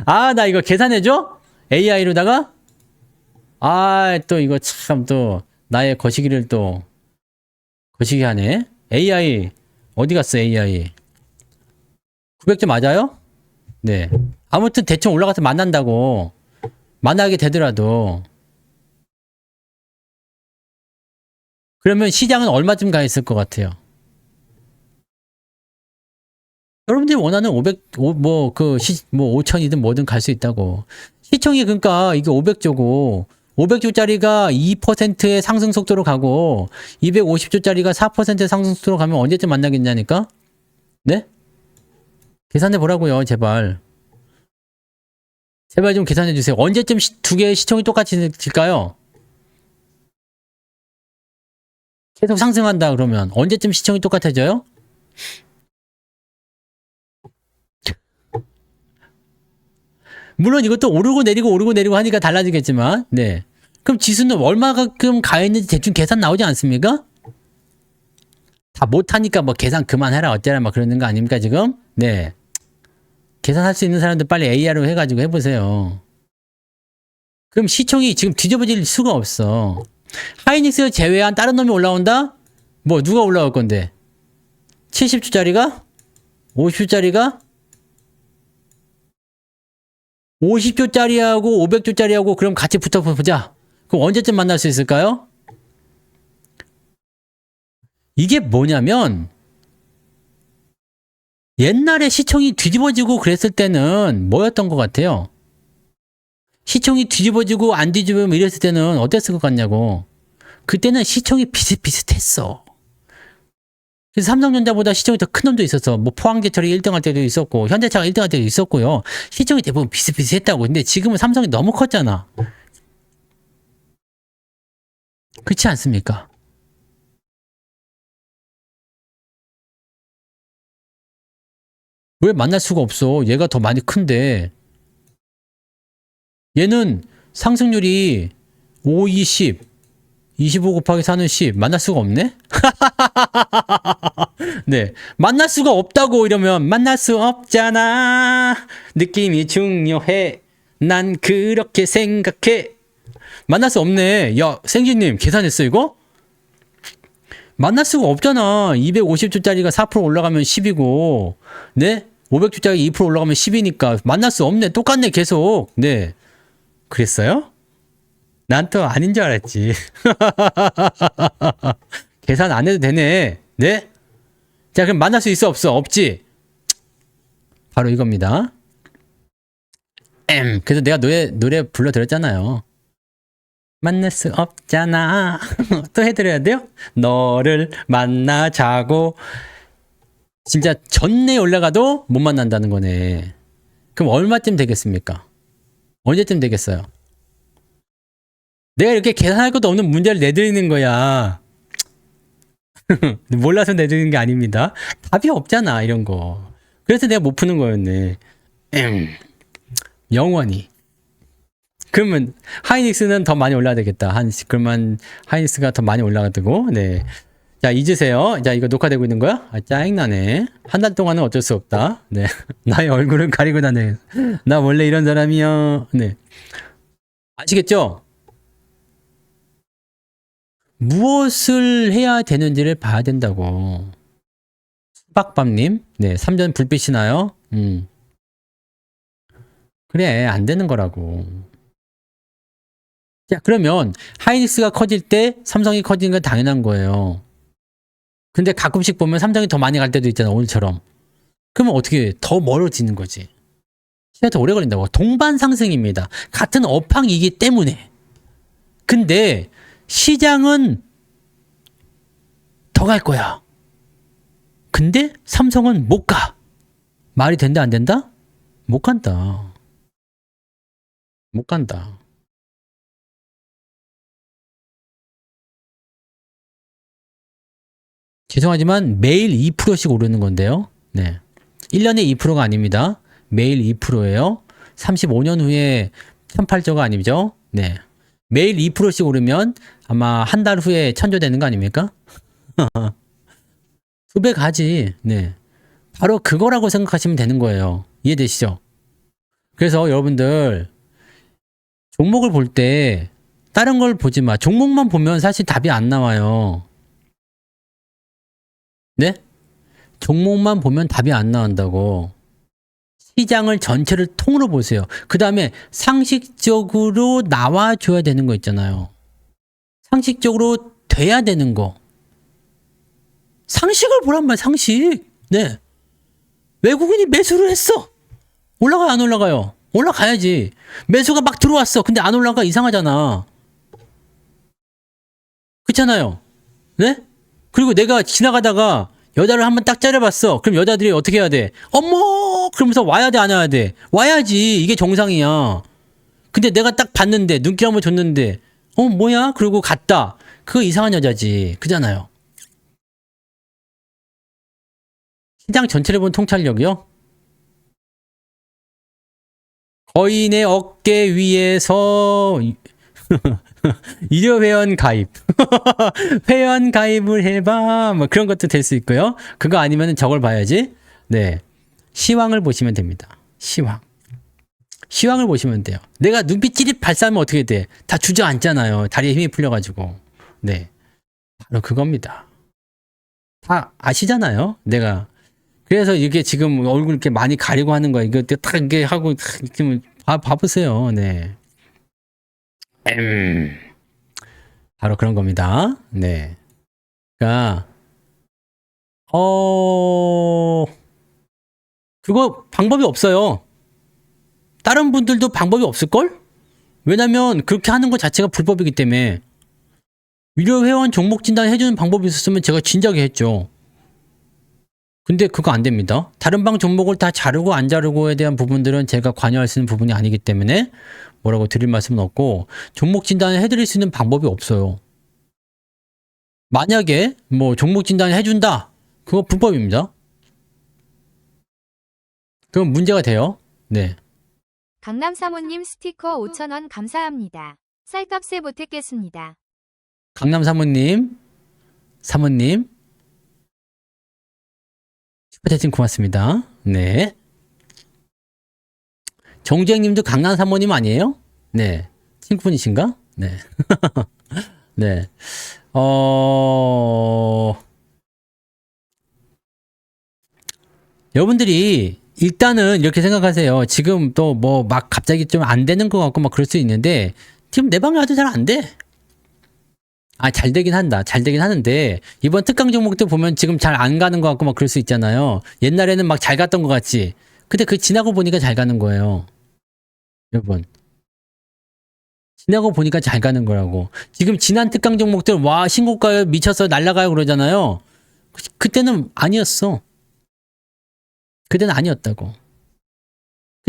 아, 나 이거 계산해줘? AI로다가? 아, 또 이거 참 또 나의 거시기를 또 거시기 하네. AI 어디 갔어, AI? 900점 맞아요? 네. 아무튼 대충 올라가서 만난다고. 만나게 되더라도. 그러면 시장은 얼마쯤 가 있을 것 같아요? 여러분들이 원하는 500, 뭐, 5천이든 뭐든 갈 수 있다고. 시총이 그러니까 이게 500조고, 500조짜리가 2%의 상승 속도로 가고, 250조짜리가 4%의 상승 속도로 가면 언제쯤 만나겠냐니까? 네? 계산해 보라고요, 제발. 제발 좀 계산해 주세요. 언제쯤 두 개의 시총이 똑같을까요? 계속 상승한다 그러면 언제쯤 시총이 똑같아져요? 물론 이것도 오르고 내리고 하니까 달라지겠지만, 네. 그럼 지수는 얼마만큼 가했는지 대충 계산 나오지 않습니까? 다 못하니까 뭐 계산 그만해라 어쩌라 막 그러는 거 아닙니까 지금? 네. 계산할 수 있는 사람들 빨리 AR로 해가지고 해보세요. 그럼 시총이 지금 뒤집어질 수가 없어. 하이닉스 제외한 다른 놈이 올라온다? 뭐 누가 올라올 건데? 70주짜리가? 50주짜리가? 50주짜리하고 500주짜리하고 그럼 같이 붙어보자. 그럼 언제쯤 만날 수 있을까요? 이게 뭐냐면 옛날에 시총이 뒤집어지고 그랬을 때는 뭐였던 것 같아요? 시총이 뒤집어지고 안 뒤집으면 이랬을 때는 어땠을 것 같냐고. 그때는 시총이 비슷비슷했어. 그래서 삼성전자보다 시총이 더 큰 놈도 있었어. 뭐 포항제철이 1등 할 때도 있었고 현대차가 1등 할 때도 있었고요. 시총이 대부분 비슷비슷했다고. 근데 지금은 삼성이 너무 컸잖아. 그렇지 않습니까? 왜 만날 수가 없어? 얘가 더 많이 큰데. 얘는 상승률이 5, 20, 25 곱하기 4는 10. 만날 수가 없네? 네. 만날 수가 없다고 이러면 만날 수 없잖아. 느낌이 중요해. 난 그렇게 생각해. 만날 수 없네. 야, 생지님 계산했어 이거? 만날 수가 없잖아. 250주짜리가 4% 올라가면 10이고, 네? 500주짜리 2% 올라가면 10이니까 만날 수 없네. 똑같네 계속. 네. 그랬어요? 난 또 아닌 줄 알았지. 계산 안 해도 되네. 네? 자, 그럼 만날 수 있어 없어? 없지? 바로 이겁니다. 그래서 내가 노래 불러드렸잖아요. 만날 수 없잖아. 또 해드려야 돼요? 너를 만나자고. 진짜 전내 올라가도 못 만난다는 거네. 그럼 얼마쯤 되겠습니까? 언제쯤 되겠어요? 내가 이렇게 계산할 것도 없는 문제를 내드리는 거야. 몰라서 내드리는 게 아닙니다. 답이 없잖아, 이런 거. 그래서 내가 못 푸는 거였네. 영원히. 그러면 하이닉스는 더 많이 올라야 되겠다. 그러면 하이닉스가 더 많이 올라가고, 네. 자, 잊으세요. 자, 이거 녹화되고 있는 거야? 아, 짜증나네. 한 달 동안은 어쩔 수 없다. 네. 나의 얼굴을 가리고 다녀. 나 원래 이런 사람이야. 네. 아시겠죠? 무엇을 해야 되는지를 봐야 된다고. 수박밥님, 네, 3전 불빛이 나요? 그래, 안 되는 거라고. 자, 그러면 하이닉스가 커질 때 삼성이 커지는 건 당연한 거예요. 근데 가끔씩 보면 삼성이 더 많이 갈 때도 있잖아, 오늘처럼. 그러면 어떻게 더 멀어지는 거지? 시간이 더 오래 걸린다고. 동반 상승입니다. 같은 업황이기 때문에. 근데 시장은 더 갈 거야. 근데 삼성은 못 가. 말이 된다 안 된다? 못 간다. 못 간다. 죄송하지만 매일 2%씩 오르는 건데요. 네. 1년에 2%가 아닙니다. 매일 2%예요. 35년 후에 1,800조가 아니죠. 네. 매일 2%씩 오르면 아마 한 달 후에 1,000조 되는 거 아닙니까? 수배 가지. 네. 바로 그거라고 생각하시면 되는 거예요. 이해되시죠? 그래서 여러분들 종목을 볼 때 다른 걸 보지 마. 종목만 보면 사실 답이 안 나와요. 네? 종목만 보면 답이 안 나온다고. 시장을 전체를 통으로 보세요. 그 다음에 상식적으로 나와줘야 되는 거 있잖아요. 상식적으로 돼야 되는 거. 상식을 보란 말, 상식. 네. 외국인이 매수를 했어. 올라가요, 안 올라가요? 올라가야지. 매수가 막 들어왔어. 근데 안 올라가. 이상하잖아. 그렇잖아요. 네? 그리고 내가 지나가다가 여자를 한번 딱 째려봤어. 그럼 여자들이 어떻게 해야 돼? 어머! 그러면서 와야 돼, 안 와야 돼? 와야지. 이게 정상이야. 근데 내가 딱 봤는데, 눈길 한번 줬는데, 뭐야? 그러고 갔다. 그거 이상한 여자지. 그잖아요. 시장 전체를 본 통찰력이요? 거인의 어깨 위에서 유료 회원 가입. 회원 가입을 해봐. 뭐 그런 것도 될 수 있고요. 그거 아니면 저걸 봐야지. 네. 시황을 보시면 됩니다. 시황. 시황을 보시면 돼요. 내가 눈빛 찌릿 발사하면 어떻게 돼? 다 주저앉잖아요. 다리에 힘이 풀려가지고. 네. 바로 그겁니다. 다 아시잖아요. 내가. 그래서 이게 지금 얼굴 이렇게 많이 가리고 하는 거야. 이거 딱 이렇게 하고, 이렇게 봐보세요. 네. 바로 그런 겁니다. 네. 그러니까, 그거 방법이 없어요. 다른 분들도 방법이 없을걸? 왜냐면 그렇게 하는 것 자체가 불법이기 때문에. 유료 회원 종목 진단 해주는 방법이 있었으면 제가 진작에 했죠. 근데 그거 안 됩니다. 다른 방 종목을 다 자르고 안 자르고에 대한 부분들은 제가 관여할 수 있는 부분이 아니기 때문에 뭐라고 드릴 말씀은 없고, 종목 진단을 해드릴 수 있는 방법이 없어요. 만약에 뭐 종목 진단을 해준다, 그거 불법입니다. 그럼 문제가 돼요. 네. 강남 사모님 스티커 5,000원 감사합니다. 쌀값에 보태겠습니다. 강남 사모님 슈퍼채팅 고맙습니다. 네. 정주행님도 강남 사모님 아니에요? 네. 친구분이신가? 네. 네. 여러분들이 일단은 이렇게 생각하세요. 지금 또 뭐 막 갑자기 좀 안 되는 것 같고 막 그럴 수 있는데, 지금 내 방에 아주 잘 안 돼. 잘 되긴 한다. 잘 되긴 하는데, 이번 특강 종목들 보면 지금 잘 안 가는 것 같고 막 그럴 수 있잖아요. 옛날에는 막 잘 갔던 것 같지. 근데 그 지나고 보니까 잘 가는 거예요. 여러분. 지나고 보니까 잘 가는 거라고. 지금 지난 특강 종목들, 와, 신고가요, 미쳤어, 날라가요 그러잖아요. 그때는 아니었어. 그때는 아니었다고.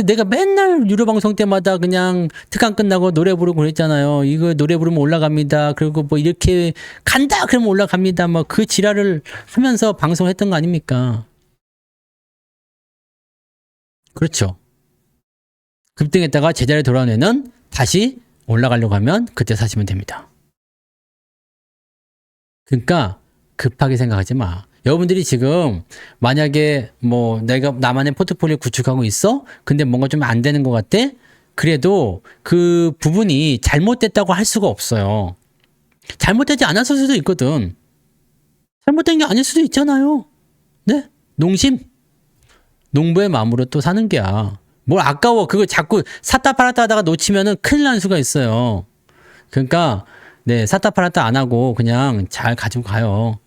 내가 맨날 유료 방송 때마다 그냥 특강 끝나고 노래 부르고 그랬잖아요. 이거 노래 부르면 올라갑니다. 그리고 뭐 이렇게 간다 그러면 올라갑니다. 뭐 그 지랄을 하면서 방송했던 거 아닙니까? 그렇죠. 급등했다가 제자리에 돌아오면은 다시 올라가려고 하면 그때 사시면 됩니다. 그러니까 급하게 생각하지 마. 여러분들이 지금 만약에 뭐 내가 나만의 포트폴리오 구축하고 있어? 근데 뭔가 좀 안 되는 것 같아? 그래도 그 부분이 잘못됐다고 할 수가 없어요. 잘못되지 않았을 수도 있거든. 잘못된 게 아닐 수도 있잖아요. 네? 농심. 농부의 마음으로 또 사는 게야. 뭘 아까워. 그거 자꾸 샀다 팔았다 하다가 놓치면은 큰일 날 수가 있어요. 그러니까 네, 샀다 팔았다 안 하고 그냥 잘 가지고 가요.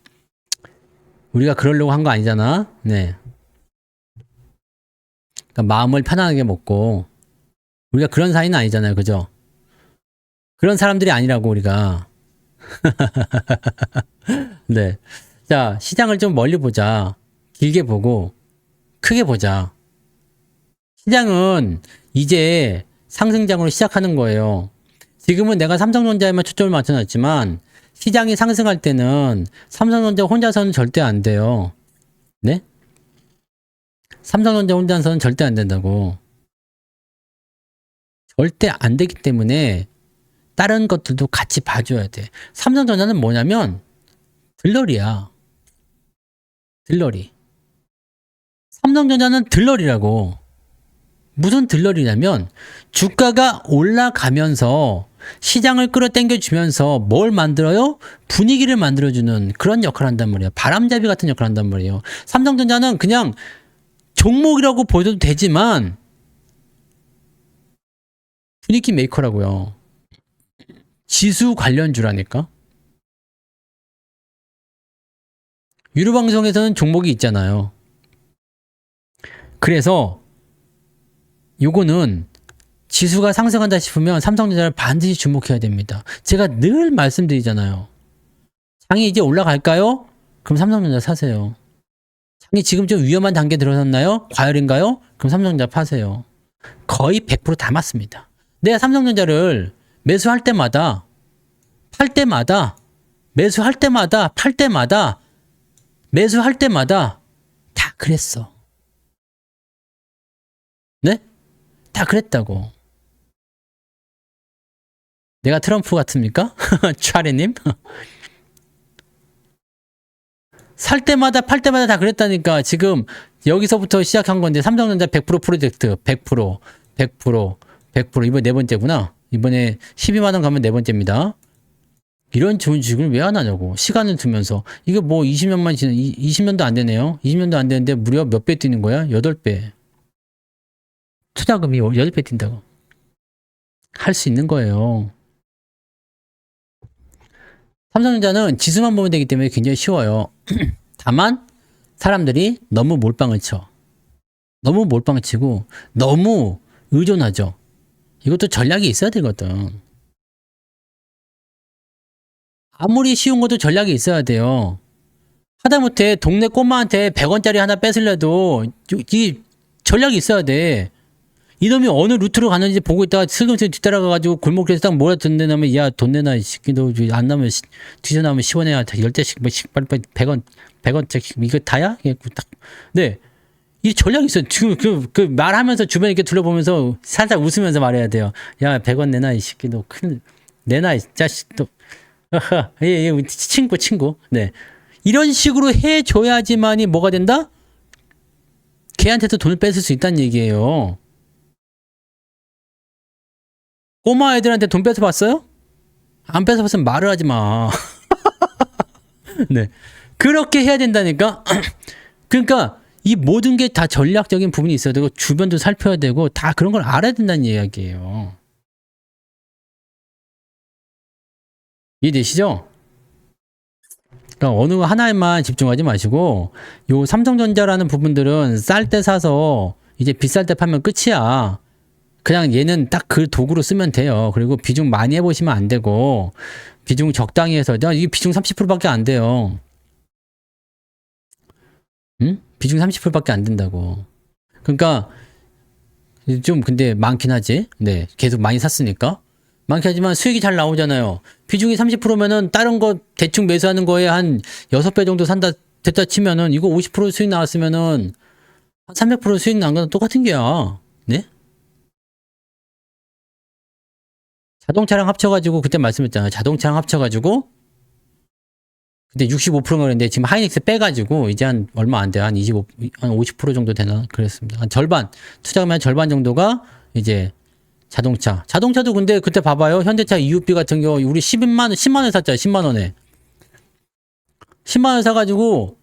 우리가 그러려고 한 거 아니잖아. 네. 그러니까 마음을 편안하게 먹고, 우리가 그런 사이는 아니잖아요. 그죠? 그런 사람들이 아니라고 우리가. 네. 자, 시장을 좀 멀리 보자. 길게 보고 크게 보자. 시장은 이제 상승장으로 시작하는 거예요. 지금은 내가 삼성전자에만 초점을 맞춰놨지만 시장이 상승할 때는 삼성전자 혼자서는 절대 안 돼요. 네? 삼성전자 혼자서는 절대 안 된다고. 절대 안 되기 때문에 다른 것들도 같이 봐줘야 돼. 삼성전자는 뭐냐면 들러리야. 들러리. 삼성전자는 들러리라고. 무슨 들러리냐면 주가가 올라가면서 시장을 끌어당겨 주면서 뭘 만들어요? 분위기를 만들어주는 그런 역할을 한단 말이에요. 바람잡이 같은 역할을 한단 말이에요. 삼성전자는 그냥 종목이라고 보여도 되지만 분위기 메이커라고요. 지수 관련주라니까. 유료방송에서는 종목이 있잖아요. 그래서 요거는 지수가 상승한다 싶으면 삼성전자를 반드시 주목해야 됩니다. 제가 늘 말씀드리잖아요. 장이 이제 올라갈까요? 그럼 삼성전자 사세요. 장이 지금 좀 위험한 단계 들어섰나요? 과열인가요? 그럼 삼성전자 파세요. 거의 100%다 맞습니다. 내가 삼성전자를 매수할 때마다, 팔 때마다, 매수할 때마다, 팔 때마다, 매수할 때마다 다 그랬어. 네? 다 그랬다고. 내가 트럼프 같습니까? 차례님? 살 때마다 팔 때마다 다 그랬다니까. 지금 여기서부터 시작한 건데 삼성전자 100% 프로젝트 100% 100% 이번에 네 번째구나. 이번에 12만 원 가면 네 번째입니다. 이런 좋은 주식을 왜 안 하냐고. 시간을 두면서. 이게 뭐 20년만 지난 20년도 안 되네요. 20년도 안 되는데 무려 몇 배 뛰는 거야? 8배. 투자금이 8배 뛴다고. 할 수 있는 거예요. 삼성전자는 지수만 보면 되기 때문에 굉장히 쉬워요. 다만 사람들이 너무 몰빵을 쳐. 너무 몰빵을 치고 너무 의존하죠. 이것도 전략이 있어야 되거든. 아무리 쉬운 것도 전략이 있어야 돼요. 하다못해 동네 꼬마한테 100원짜리 하나 뺏으려도 이 전략이 있어야 돼. 이놈이 어느 루트로 가는지 보고 있다가 슬금슬금 뒤따라가가지고 골목길에서 딱 몰아듣는 다음에 야 돈 내놔 이 새끼 너 안 나면 뒤져나오면 시원해야 10대씩 뭐씩 빨리빨리 100원짜리 이거 다야? 딱. 네. 이 전략이 있어요. 지금 그 말하면서 주변에 이렇게 둘러보면서 살짝 웃으면서 말해야 돼요. 야 100원 내놔 이 새끼 너 큰 내놔 이 자식 너 예, 친구. 네. 이런 식으로 해줘야지만이 뭐가 된다? 걔한테도 돈을 뺏을 수 있다는 얘기예요. 꼬마 애들한테 돈 뺏어봤어요? 안 뺏어봤으면 말을 하지 마. 네. 그렇게 해야 된다니까? 그러니까 이 모든 게 다 전략적인 부분이 있어야 되고 주변도 살펴야 되고 다 그런 걸 알아야 된다는 이야기예요. 이해되시죠? 그러니까 어느 하나에만 집중하지 마시고 요 삼성전자라는 부분들은 쌀 때 사서 이제 비쌀 때 팔면 끝이야. 그냥 얘는 딱 그 도구로 쓰면 돼요. 그리고 비중 많이 해보시면 안 되고 비중 적당히 해서 이게 비중 30%밖에 안 돼요. 응? 비중 30%밖에 안 된다고. 그러니까 좀 근데 많긴 하지. 네, 계속 많이 샀으니까. 많긴 하지만 수익이 잘 나오잖아요. 비중이 30%면은 다른 거 대충 매수하는 거에 한 6배 정도 산다 됐다 치면은 이거 50% 수익 나왔으면은 한 300% 수익 난 거랑 똑같은 게야. 네? 자동차랑 합쳐가지고 그때 말씀했잖아요. 자동차랑 합쳐가지고 근데 65%가 그랬는데 지금 하이닉스 빼가지고 이제 한 얼마 안 돼요. 한 50% 정도 되나 그랬습니다. 한 절반 투자하면 한 절반 정도가 이제 자동차도 근데 그때 봐봐요. 현대차 EUB 같은 경우 우리 10만 원 샀잖아요. 10만 원에 10만 원 사가지고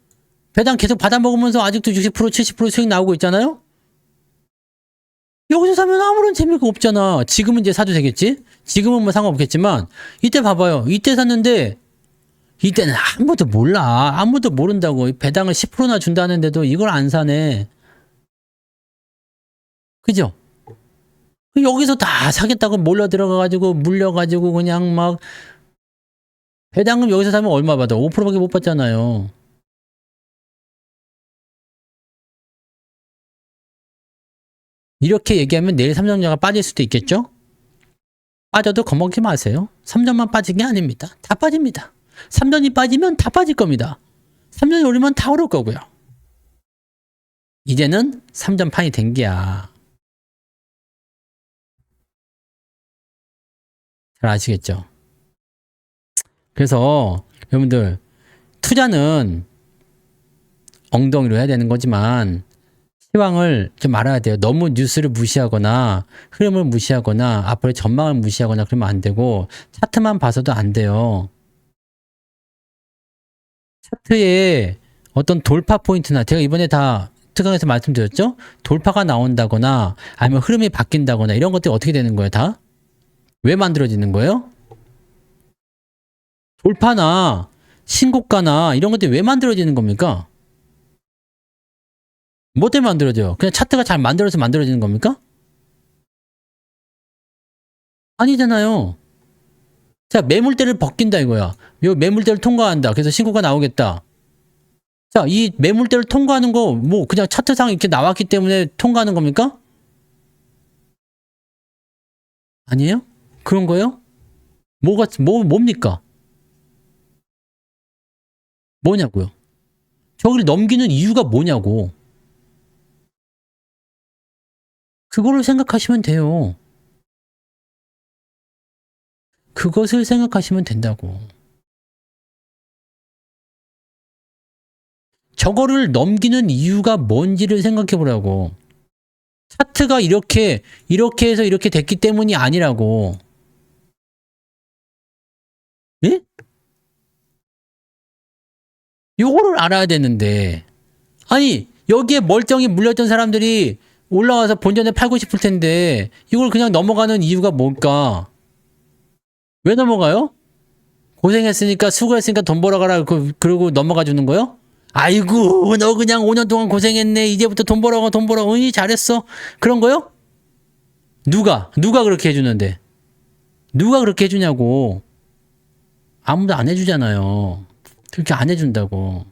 배당 계속 받아 먹으면서 아직도 60% 70% 수익 나오고 있잖아요. 여기서 사면 아무런 재미가 없잖아. 지금은 이제 사도 되겠지? 지금은 뭐 상관없겠지만 이때 봐봐요. 이때 샀는데 이때는 아무도 몰라. 아무도 모른다고. 배당을 10%나 준다는데도 이걸 안 사네. 그죠? 여기서 다 사겠다고 몰려 들어가가지고 물려가지고 그냥 막 배당금 여기서 사면 얼마 받아? 5%밖에 못 받잖아요. 이렇게 얘기하면 내일 삼성전자가 빠질 수도 있겠죠? 빠져도 겁먹지 마세요. 3전만 빠진 게 아닙니다. 다 빠집니다. 3전이 빠지면 다 빠질 겁니다. 3전이 오르면 다 오를 거고요. 이제는 3전판이 된 게야. 잘 아시겠죠? 그래서 여러분들 투자는 엉덩이로 해야 되는 거지만 시황을 좀 알아야 돼요. 너무 뉴스를 무시하거나 흐름을 무시하거나 앞으로의 전망을 무시하거나 그러면 안 되고 차트만 봐서도 안 돼요. 차트에 어떤 돌파 포인트나 제가 이번에 다 특강에서 말씀드렸죠? 돌파가 나온다거나 아니면 흐름이 바뀐다거나 이런 것들이 어떻게 되는 거예요? 다? 왜 만들어지는 거예요? 돌파나 신고가나 이런 것들이 왜 만들어지는 겁니까? 뭐 때문에 만들어져요? 그냥 차트가 잘 만들어서 만들어지는 겁니까? 아니잖아요. 자, 매물대를 벗긴다 이거야. 요 매물대를 통과한다. 그래서 신고가 나오겠다. 자, 이 매물대를 통과하는 거 뭐 그냥 차트상 이렇게 나왔기 때문에 통과하는 겁니까? 아니에요? 그런 거예요? 뭡니까? 뭐냐고요? 저기를 넘기는 이유가 뭐냐고. 그거를 생각하시면 돼요. 그것을 생각하시면 된다고. 저거를 넘기는 이유가 뭔지를 생각해 보라고. 차트가 이렇게 해서 이렇게 됐기 때문이 아니라고. 예? 요거를 알아야 되는데. 아니, 여기에 멀쩡히 물렸던 사람들이 올라와서 본전에 팔고 싶을 텐데 이걸 그냥 넘어가는 이유가 뭘까? 왜 넘어가요? 고생했으니까 수고했으니까 돈 벌어가라 그러고 넘어가 주는 거요? 아이고 너 그냥 5년 동안 고생했네 이제부터 돈 벌어가 돈 벌어 으이 잘했어 그런 거요? 누가 그렇게 해주는데 누가 그렇게 해주냐고. 아무도 안 해주잖아요. 그렇게 안 해준다고.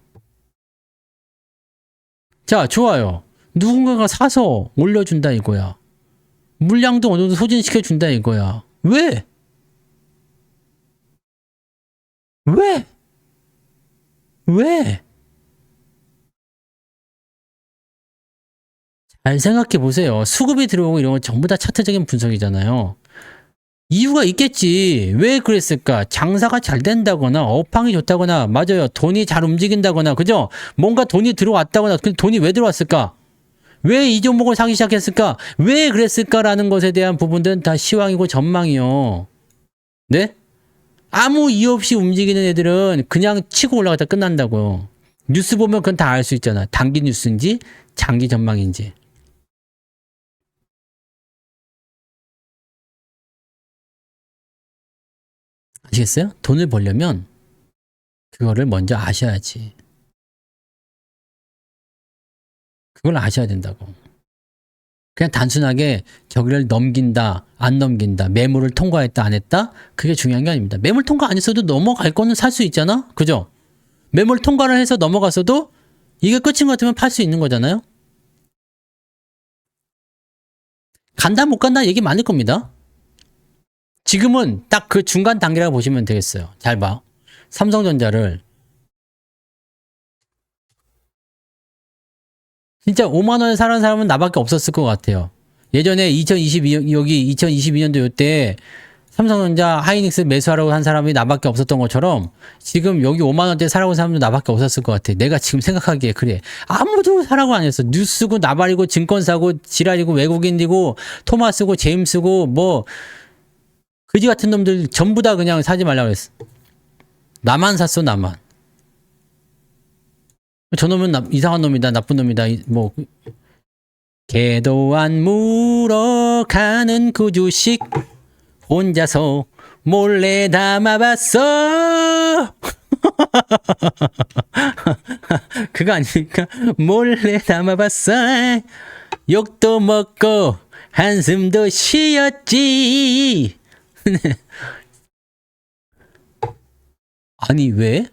자 좋아요. 누군가가 사서 올려준다 이거야. 물량도 어느 정도 소진시켜준다 이거야. 왜? 왜? 왜? 잘 생각해 보세요. 수급이 들어오고 이런 건 전부 다 차트적인 분석이잖아요. 이유가 있겠지. 왜 그랬을까? 장사가 잘 된다거나 업황이 좋다거나 맞아요. 돈이 잘 움직인다거나 그죠? 뭔가 돈이 들어왔다거나 근데 돈이 왜 들어왔을까? 왜 이 종목을 사기 시작했을까? 왜 그랬을까라는 것에 대한 부분들은 다 시황이고 전망이요. 네? 아무 이유 없이 움직이는 애들은 그냥 치고 올라갔다 끝난다고요. 뉴스 보면 그건 다 알 수 있잖아. 단기 뉴스인지 장기 전망인지. 아시겠어요? 돈을 벌려면 그거를 먼저 아셔야지. 그걸 아셔야 된다고. 그냥 단순하게 저기를 넘긴다, 안 넘긴다, 매물을 통과했다, 안 했다? 그게 중요한 게 아닙니다. 매물 통과 안 했어도 넘어갈 거는 살 수 있잖아? 그죠? 매물 통과를 해서 넘어갔어도 이게 끝인 것 같으면 팔 수 있는 거잖아요? 간다, 못 간다 얘기 많을 겁니다. 지금은 딱 그 중간 단계라고 보시면 되겠어요. 잘 봐. 삼성전자를 진짜 5만 원에 사는 사람은 나밖에 없었을 것 같아요. 예전에 2022년도 요때 삼성전자 하이닉스 매수하라고 한 사람이 나밖에 없었던 것처럼 지금 여기 5만 원대 사라고 한 사람도 나밖에 없었을 것 같아. 내가 지금 생각하기에 그래. 아무도 사라고 안 했어. 뉴스고 나발이고 증권사고 지랄이고 외국인이고 토마스고 제임스고 뭐 그지 같은 놈들 전부 다 그냥 사지 말라고 했어. 나만 샀어, 나만. 저놈은 이상한 놈이다, 나쁜 놈이다, 뭐. 개도 안 물어가는 그 주식 혼자서 몰래 담아봤어. 그거 아닙니까? 몰래 담아봤어. 욕도 먹고 한숨도 쉬었지. 아니 왜?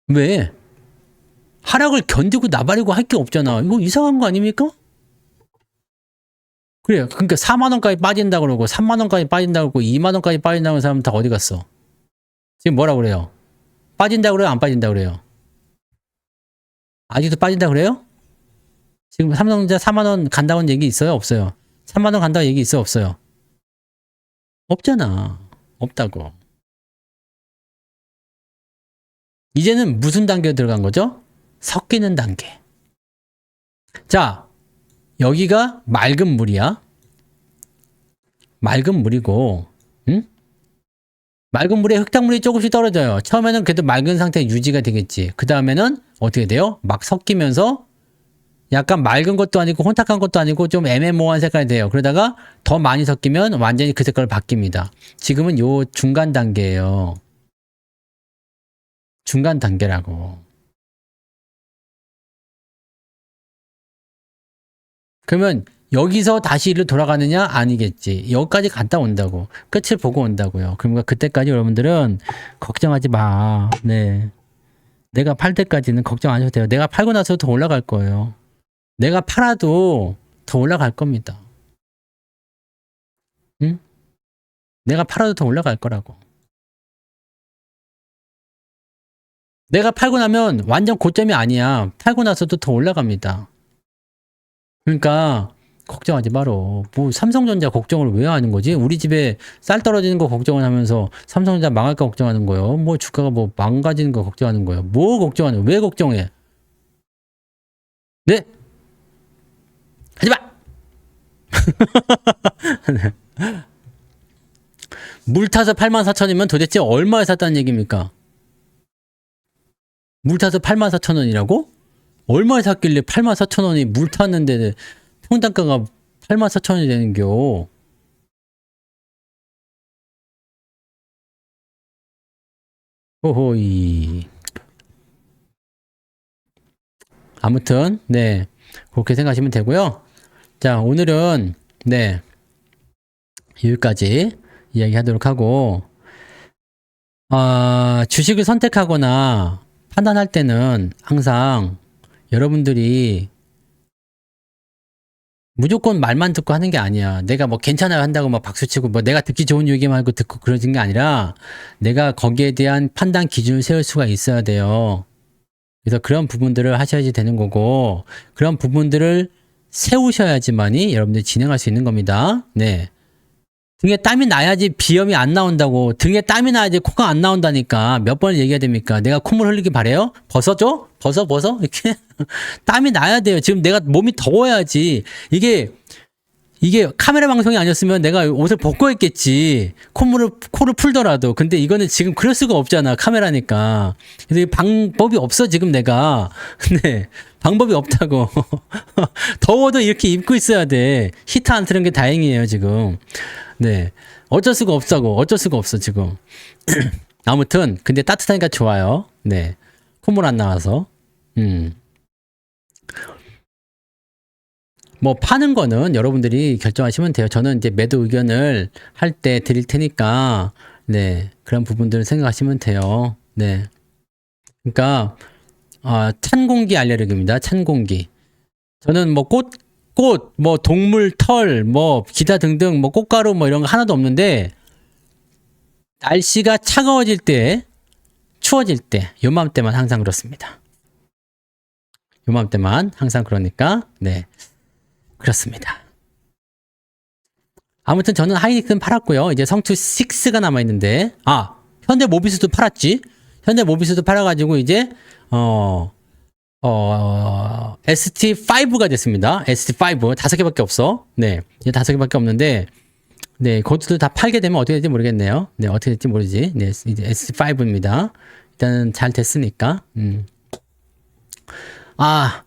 왜? 하락을 견디고 나발이고 할 게 없잖아. 이거 이상한 거 아닙니까? 그래. 그러니까 4만 원까지 빠진다 그러고 3만 원까지 빠진다 그러고 2만 원까지 빠진다는 사람 다 어디 갔어? 지금 뭐라 그래요? 빠진다 그래요? 안 빠진다 그래요? 아직도 빠진다 그래요? 지금 삼성전자 4만 원 간다는 얘기 있어요? 없어요? 3만 원 간다는 얘기 있어요? 없어요? 없잖아. 없다고. 이제는 무슨 단계에 들어간 거죠? 섞이는 단계. 자, 여기가 맑은 물이야. 맑은 물이고, 응? 맑은 물에 흙탕물이 조금씩 떨어져요. 처음에는 그래도 맑은 상태 유지가 되겠지. 그 다음에는 어떻게 돼요? 막 섞이면서 약간 맑은 것도 아니고 혼탁한 것도 아니고 좀 애매모호한 색깔이 돼요. 그러다가 더 많이 섞이면 완전히 그 색깔로 바뀝니다. 지금은 요 중간 단계예요. 중간 단계라고. 그러면 여기서 다시 일로 돌아가느냐? 아니겠지. 여기까지 갔다 온다고. 끝을 보고 온다고요. 그러니까 그때까지 여러분들은 걱정하지 마. 네. 내가 팔 때까지는 걱정 안 하셔도 돼요. 내가 팔고 나서 더 올라갈 거예요. 내가 팔아도 더 올라갈 겁니다. 응? 내가 팔아도 더 올라갈 거라고. 내가 팔고 나면 완전 고점이 아니야. 팔고 나서도 더 올라갑니다. 그러니까 걱정하지 말어. 뭐 삼성전자 걱정을 왜 하는 거지? 우리 집에 쌀 떨어지는 거 걱정을 하면서 삼성전자 망할까 걱정하는 거예요. 뭐 주가가 뭐 망가지는 거 걱정하는 거예요. 뭐 걱정하는 거예요? 왜 걱정해? 네? 하지 마! 물 타서 84,000원이면 도대체 얼마에 샀다는 얘기입니까? 물 타서 84,000원이라고? 얼마에 샀길래 84,000원이 물 탔는데 평단가가 84,000원이 되는겨. 호호이. 아무튼 네, 그렇게 생각하시면 되고요. 자, 오늘은 네, 여기까지 이야기하도록 하고, 주식을 선택하거나 판단할 때는 항상 여러분들이 무조건 말만 듣고 하는 게 아니야. 내가 뭐 괜찮아요 한다고 막 박수치고 뭐 내가 듣기 좋은 얘기만 하고 듣고 그러는 게 아니라 내가 거기에 대한 판단 기준을 세울 수가 있어야 돼요. 그래서 그런 부분들을 하셔야지 되는 거고, 그런 부분들을 세우셔야지만이 여러분들이 진행할 수 있는 겁니다. 네. 등에 땀이 나야지 비염이 안 나온다고. 등에 땀이 나야지 코가 안 나온다니까. 몇 번을 얘기해야 됩니까? 내가 콧물 흘리기 바래요? 벗어줘? 벗어? 이렇게. 땀이 나야 돼요. 지금 내가 몸이 더워야지. 이게 카메라 방송이 아니었으면 내가 옷을 벗고 했겠지. 코를 풀더라도. 근데 이거는 지금 그럴 수가 없잖아. 카메라니까. 그래서 이 방법이 없어, 지금 내가. 네. 방법이 없다고. 더워도 이렇게 입고 있어야 돼. 히터 안 트는 게 다행이에요, 지금. 네. 어쩔 수가 없다고. 어쩔 수가 없어, 지금. 아무튼, 근데 따뜻하니까 좋아요. 네. 콧물 안 나와서. 뭐 파는 거는 여러분들이 결정하시면 돼요. 저는 이제 매도 의견을 할 때 드릴 테니까, 네, 그런 부분들을 생각하시면 돼요. 네. 그러니까 찬 공기 알레르기입니다. 찬 공기. 저는 뭐 꽃, 뭐 동물 털, 뭐 기타 등등 뭐 꽃가루 뭐 이런 거 하나도 없는데, 날씨가 차가워질 때, 추워질 때, 요맘때만 항상 그렇습니다. 요맘때만 항상 그러니까, 네. 그렇습니다. 아무튼 저는 하이닉스는 팔았고요. 이제 성투 6가 남아있는데, 현대 모비스도 팔았지. 현대 모비스도 팔아가지고 이제 ST5가 됐습니다. ST5 5개밖에 없어. 네, 이제 5개밖에 없는데, 네, 그것도 다 팔게 되면 어떻게 될지 모르겠네요. 네, 어떻게 될지 모르지. 네, 이제 ST5입니다. 일단은 잘 됐으니까.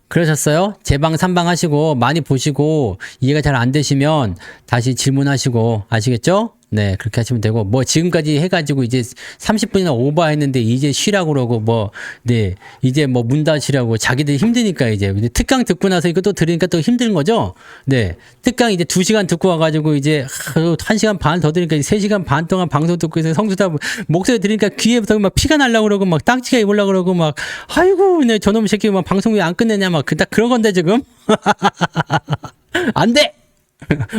그러셨어요? 제방 3방 하시고 많이 보시고 이해가 잘 안 되시면 다시 질문하시고, 아시겠죠? 네, 그렇게 하시면 되고, 뭐 지금까지 해가지고 이제 30분이나 오버했는데 이제 쉬라고 그러고, 뭐, 네, 이제 뭐 문 닫으시라고, 자기들이 힘드니까 이제 특강 듣고 나서 이거 또 들으니까 또 힘든 거죠? 네, 특강 이제 2시간 듣고 와가지고 이제 1시간 반 더 들으니까 3시간 반 동안 방송 듣고 있어서 성주다 목소리 들으니까 귀에부터 막 피가 날라고 그러고 막 딱지가 입으려고 그러고 막, 아이고, 네, 저놈 새끼 막 방송 왜 안 끝내냐 막 딱 그런 건데 지금. 안 돼!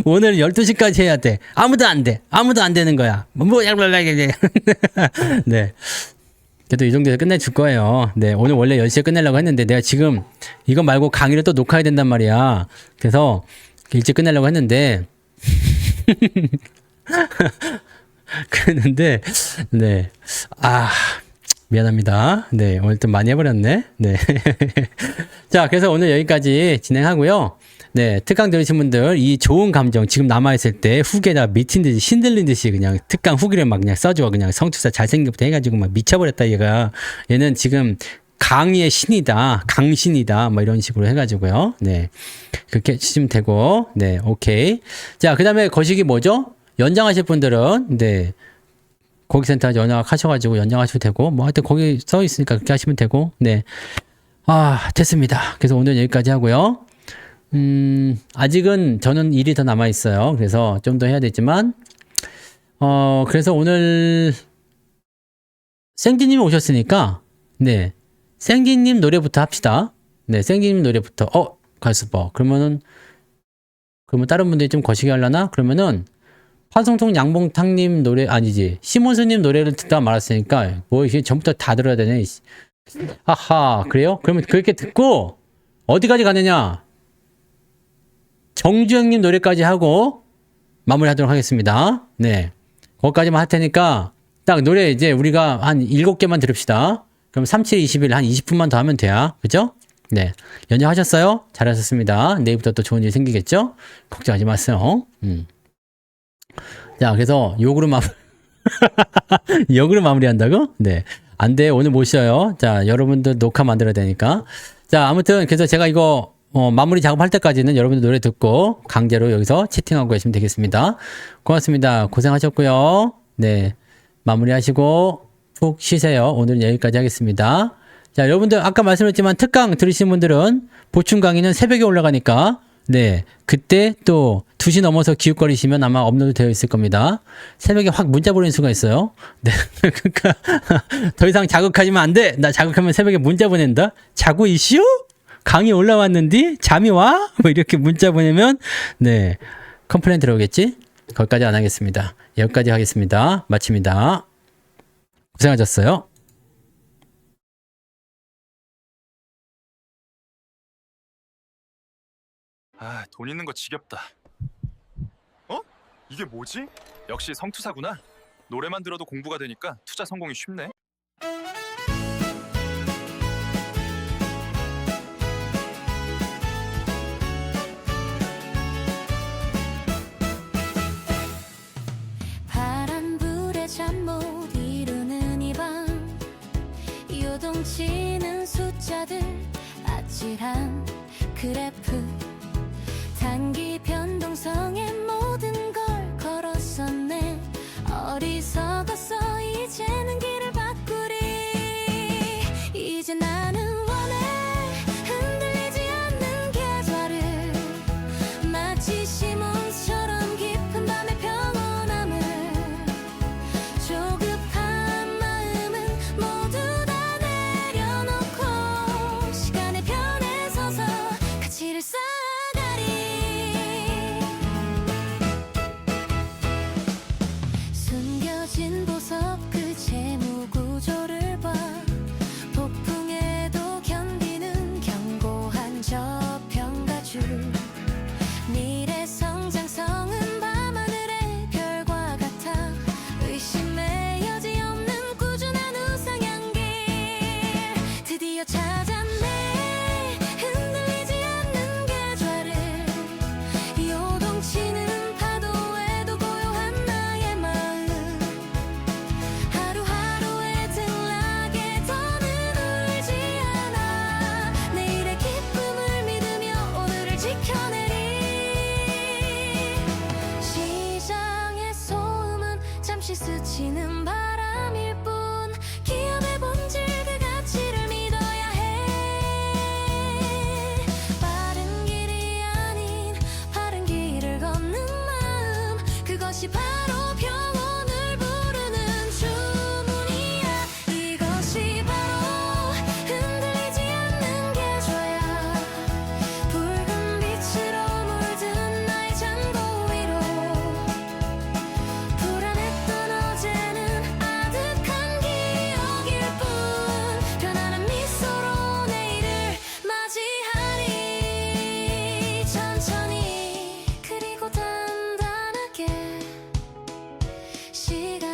오늘 12시까지 해야 돼. 아무도 안 돼. 아무도 안 되는 거야. 네. 그래도 이 정도에서 끝내줄 거예요. 네. 오늘 원래 10시에 끝내려고 했는데 내가 지금 이거 말고 강의를 또 녹화해야 된단 말이야. 그래서 일찍 끝내려고 했는데 그랬는데, 네. 미안합니다. 네. 오늘 좀 많이 해버렸네. 네. 자, 그래서 오늘 여기까지 진행하고요. 네, 특강 들으신 분들 이 좋은 감정 지금 남아있을 때 후기에다 미친 듯이 신들린 듯이 그냥 특강 후기를 막 그냥 써줘. 그냥 성투사 잘생겼부터 해가지고 막 미쳐버렸다 얘가. 얘는 지금 강의의 신이다, 강신이다, 뭐 이런 식으로 해가지고요. 네, 그렇게 치시면 되고, 네, 오케이. 자, 그 다음에 거시기 뭐죠? 연장하실 분들은 네, 고객센터 연락하셔가지고 연장하셔도 되고, 뭐 하여튼 거기 써 있으니까 그렇게 하시면 되고, 네, 됐습니다. 그래서 오늘 여기까지 하고요. 아직은 저는 일이 더 남아 있어요. 그래서 좀 더 해야 되지만, 그래서 오늘 생기님이 오셨으니까, 네, 생기님 노래부터 합시다. 네, 생기님 노래부터. 갈수버. 그러면 다른 분들이 좀 거시기 하려나? 그러면은 파송통 양봉탕님 노래 아니지, 시몬스님 노래를 듣다 말았으니까 뭐 이게 전부 다 들어야 되네. 그래요? 그러면 그렇게 듣고 어디까지 가느냐? 정주영님 노래까지 하고 마무리하도록 하겠습니다. 네. 거기까지만 할 테니까 딱 노래 이제 우리가 한 7개만 들읍시다. 그럼 3721 한 20분만 더 하면 돼요. 그죠? 네. 연장하셨어요? 잘하셨습니다. 내일부터 또 좋은 일 생기겠죠? 걱정하지 마세요. 자, 그래서 역으로 마무리한다고? 네. 안 돼. 오늘 못 쉬어요. 자, 여러분들 녹화 만들어야 되니까. 자, 아무튼 그래서 제가 이거 마무리 작업할 때까지는 여러분들 노래 듣고 강제로 여기서 채팅하고 계시면 되겠습니다. 고맙습니다. 고생하셨고요. 네. 마무리하시고 푹 쉬세요. 오늘은 여기까지 하겠습니다. 자, 여러분들 아까 말씀드렸지만 특강 들으신 분들은 보충 강의는 새벽에 올라가니까 네, 그때 또 2시 넘어서 기웃거리시면 아마 업로드 되어 있을 겁니다. 새벽에 확 문자 보내는 수가 있어요. 네, 그러니까 더 이상 자극하시면 안 돼. 나 자극하면 새벽에 문자 보낸다. 자고 이슈? 강의 올라왔는데 잠이 와? 뭐 이렇게 문자 보내면 네, 컴플레인 들어오겠지? 거기까지 안 하겠습니다. 여기까지 하겠습니다. 마칩니다. 고생하셨어요. 아, 돈 있는 거 지겹다. 어? 이게 뭐지? 역시 성투사구나. 노래만 들어도 공부가 되니까 투자 성공이 쉽네. 파란 불에 잠 못 이루는 이 밤 요동치는 숫자들 아찔한 그래프 단기 변동성의 모든 걸 걸었었네 어리석었어 이제는 길을 바꾸리 이제 나는 원해 흔들리지 않는 계좌를 마치 시몬처럼 깊은 밤의 평온함을 조급한 마음은 모두 다 내려놓고 시간의 편에 서서 가치를 쌓아가리 숨겨진 보석 그 재무 구조를 봐 폭풍에도 견디는 견고한 저평가줄 미래 성장성은 밤하늘의 별과 같아 의심의 여지 없는 꾸준한 우상향길 드디어 찾았네 흔들리지 않는 계좌를 요동치는 파도에도 고요한 나의 마음 하루하루의 등락에 더는 울지 않아 내일의 기쁨을 믿으며 오늘을 지켜내리 시장의 소음은 잠시 스치는 바람일 뿐 기업의 본질 그 가치를 믿어야 해 빠른 길이 아닌 바른 길을 걷는 마음 그것이 바로 평온을 부르는 주문이야 이것이 바로 흔들리지 않는 계좌야 붉은 빛으로 물든 나의 잔고 위로 불안했던 어제는 아득한 기억일 뿐 변하는 미소로 내일을 맞이하리 천천히 그리고 단단하게 시간